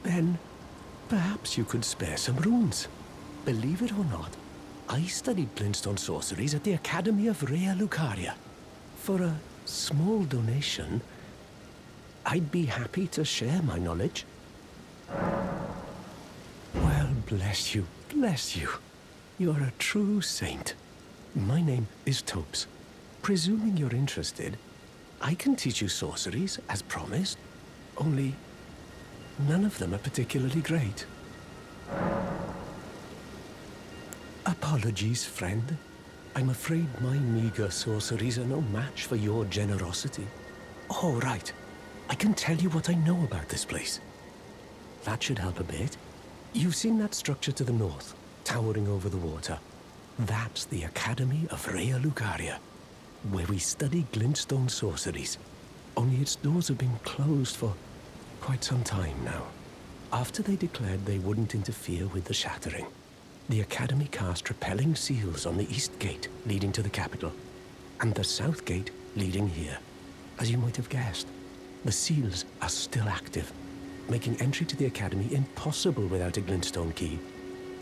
[SPEAKER 13] Then perhaps you could spare some runes. Believe it or not, I studied glintstone sorceries at the Academy of Rea Lucaria. For a small donation, I'd be happy to share my knowledge. Well, bless you, bless you. You're a true saint. My name is Topes. Presuming you're interested, I can teach you sorceries, as promised. Only, none of them are particularly great. Apologies, friend. I'm afraid my meager sorceries are no match for your generosity. Oh, right. I can tell you what I know about this place. That should help a bit. You've seen that structure to the north, towering over the water. That's the Academy of Rea Lucaria, where we study glintstone sorceries. Only its doors have been closed for quite some time now. After they declared they wouldn't interfere with the Shattering, the Academy cast repelling seals on the east gate leading to the capital, and the south gate leading here. As you might have guessed, the seals are still active, making entry to the Academy impossible without a glintstone key.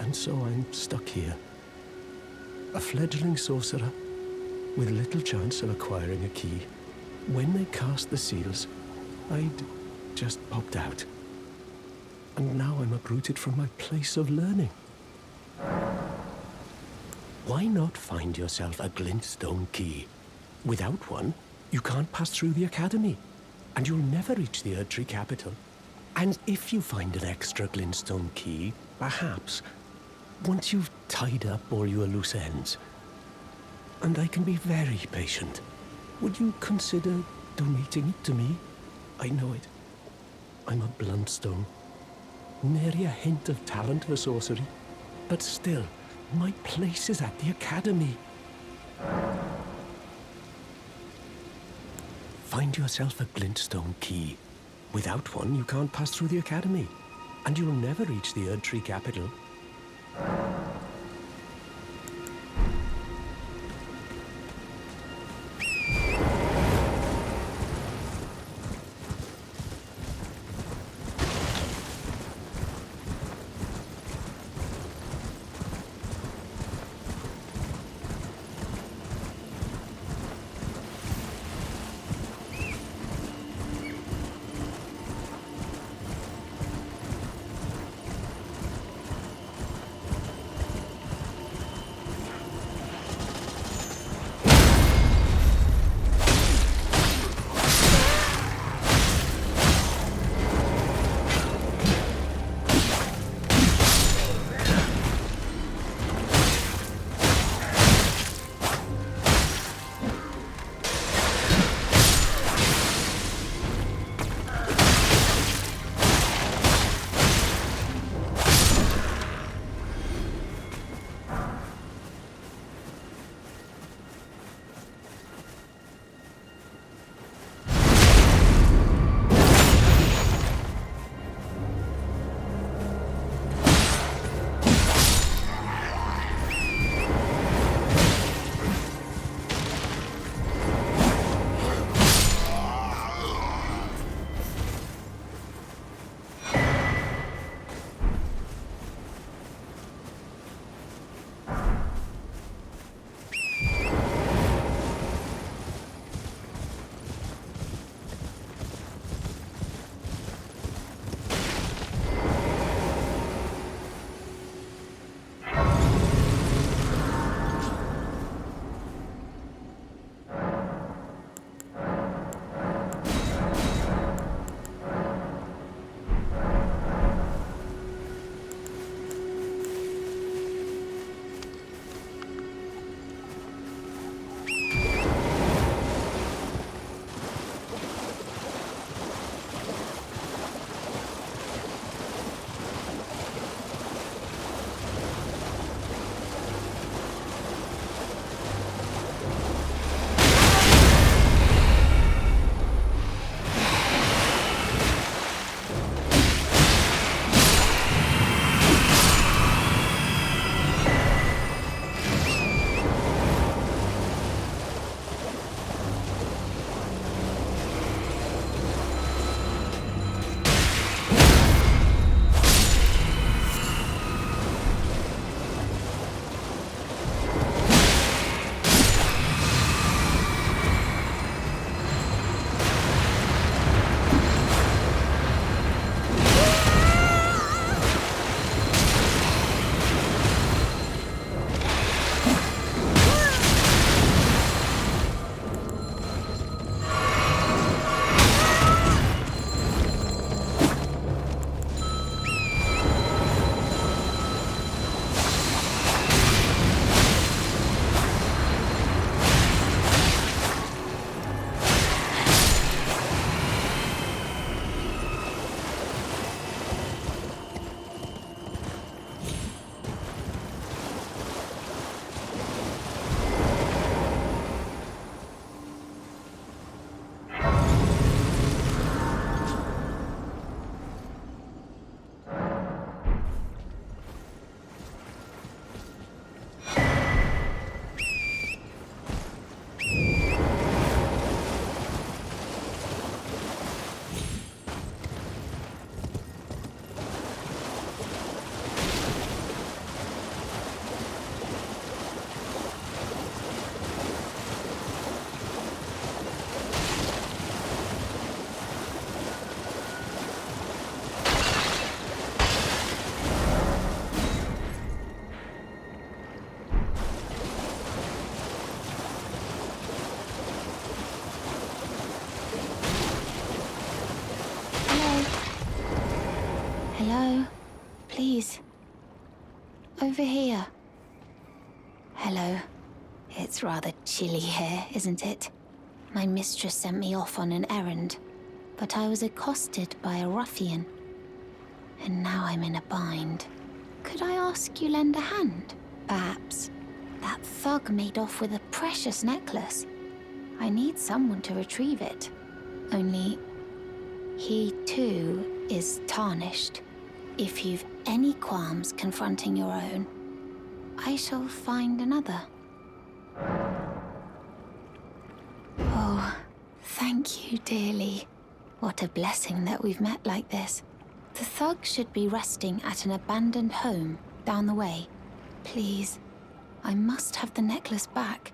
[SPEAKER 13] And so I'm stuck here. A fledgling sorcerer with little chance of acquiring a key. When they cast the seals, I'd just popped out. And now I'm uprooted from my place of learning. Why not find yourself a glintstone key? Without one, you can't pass through the Academy, and you'll never reach the Erdtree capital. And if you find an extra glintstone key, perhaps, once you've tied up all your loose ends, and I can be very patient, would you consider donating it to me? I know it. I'm a bluntstone. Nary a hint of talent for sorcery, but still, my place is at the Academy. Find yourself a glintstone key. Without one, you can't pass through the Academy, and you'll never reach the Erdtree capital.
[SPEAKER 2] Hello? Please. Over here. Hello. It's rather chilly here, isn't it? My mistress sent me off on an errand, but I was accosted by a ruffian. And now I'm in a bind. Could I ask you lend a hand? Perhaps. That thug made off with a precious necklace. I need someone to retrieve it. Only, he too is tarnished. If you've any qualms confronting your own, I shall find another. Oh, thank you dearly. What a blessing that we've met like this. The thug should be resting at an abandoned home down the way. Please, I must have the necklace back.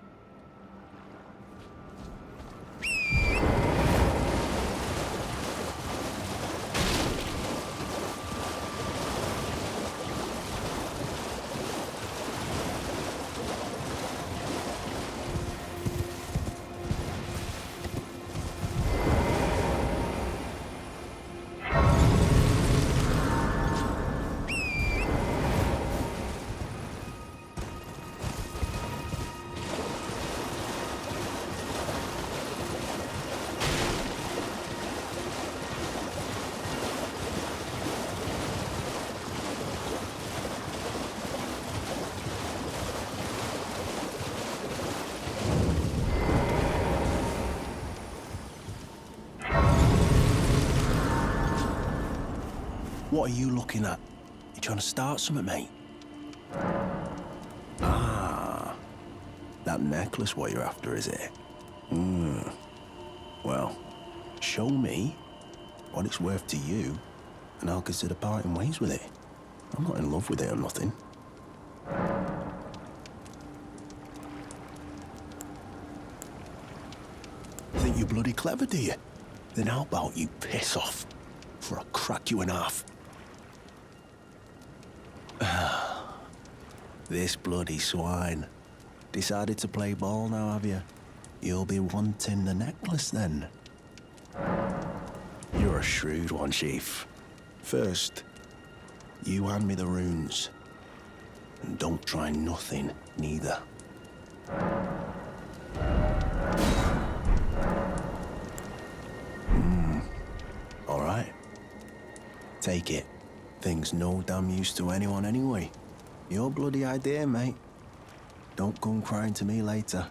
[SPEAKER 14] What are you looking at? You trying to start something, mate? Ah, that necklace what you're after, is it? Well, show me what it's worth to you, and I'll consider parting ways with it. I'm not in love with it or nothing. Think you're bloody clever, do you? Then how about you piss off, for I'll crack you in half. This bloody swine. Decided to play ball now, have you? You'll be wanting the necklace then. You're a shrewd one, Chief. First, you hand me the runes. And don't try nothing, neither. All right. Take it. Thing's no damn use to anyone anyway. Your bloody idea, mate. Don't come crying to me later.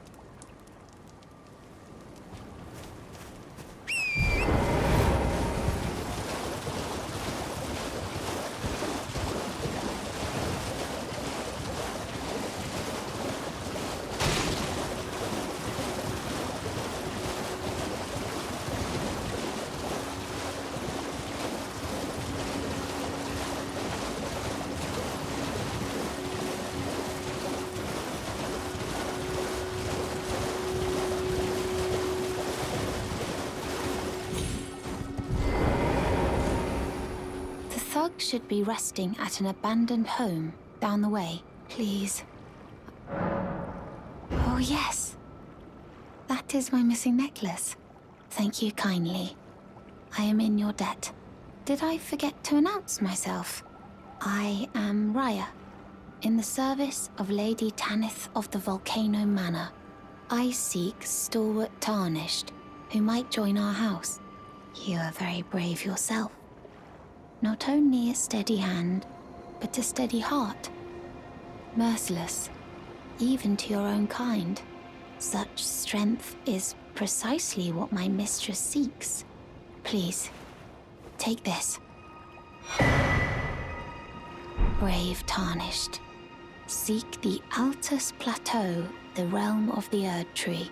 [SPEAKER 2] Should be resting at an abandoned home down the way, please. Oh, yes. That is my missing necklace. Thank you kindly. I am in your debt. Did I forget to announce myself? I am Raya, in the service of Lady Tanith of the Volcano Manor. I seek stalwart Tarnished, who might join our house. You are very brave yourself. Not only a steady hand, but a steady heart. Merciless, even to your own kind. Such strength is precisely what my mistress seeks. Please, take this. Brave Tarnished, seek the Altus Plateau, the realm of the Erd Tree.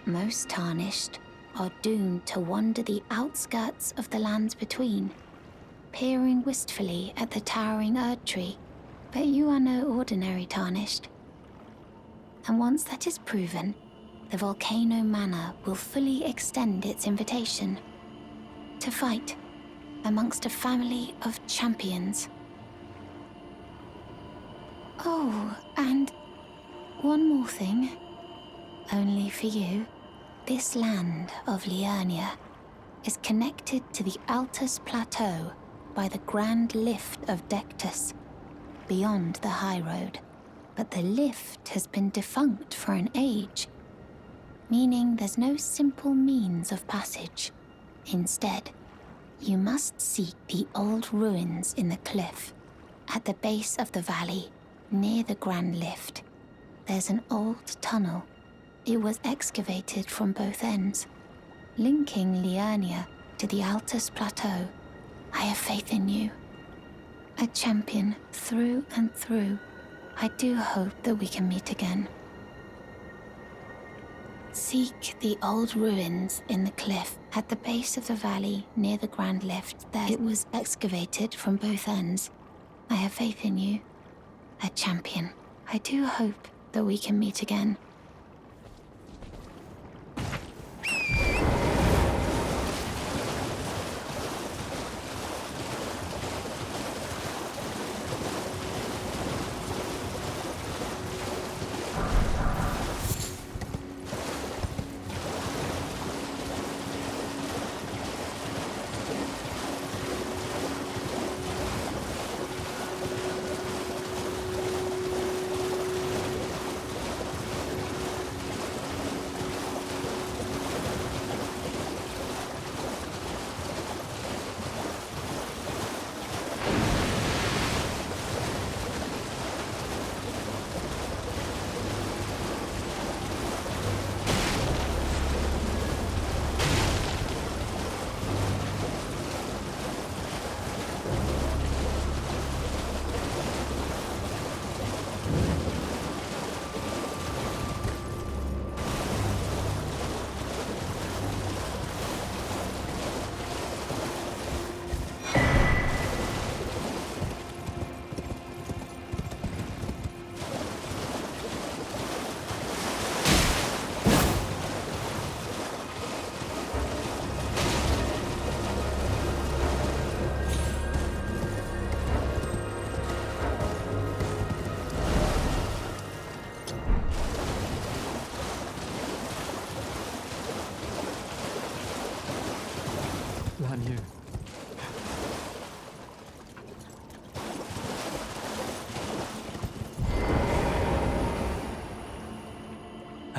[SPEAKER 2] Most Tarnished are doomed to wander the outskirts of the lands between, peering wistfully at the towering Erd Tree. But you are no ordinary Tarnished. And once that is proven, the Volcano Manor will fully extend its invitation to fight amongst a family of champions. Oh, and one more thing. Only for you. This land of Liurnia is connected to the Altus Plateau by the Grand Lift of Dectus, beyond the High Road. But the lift has been defunct for an age, meaning there's no simple means of passage. Instead, you must seek the old ruins in the cliff. At the base of the valley, near the Grand Lift, there's an old tunnel. It was excavated from both ends, linking Liurnia to the Altus Plateau. I have faith in you. A champion through and through. I do hope that we can meet again. Seek the old ruins in the cliff at the base of the valley near the Grand Lift. There it was excavated from both ends. I have faith in you. A champion. I do hope that we can meet again.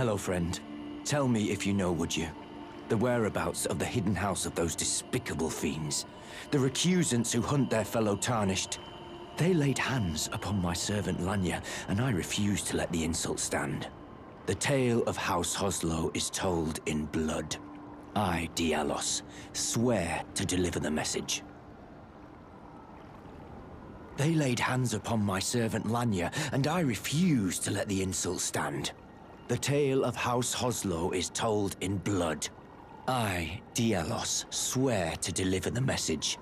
[SPEAKER 8] Hello, friend. Tell me if you know, would you? The whereabouts of the hidden house of those despicable fiends. The recusants who hunt their fellow Tarnished. They laid hands upon my servant Lanya, and I refused to let the insult stand. The tale of House Hoslow is told in blood. I, Dialos, swear to deliver the message. They laid hands upon my servant Lanya, and I refused to let the insult stand. The tale of House Hoslow is told in blood. I, Dialos, swear to deliver the message.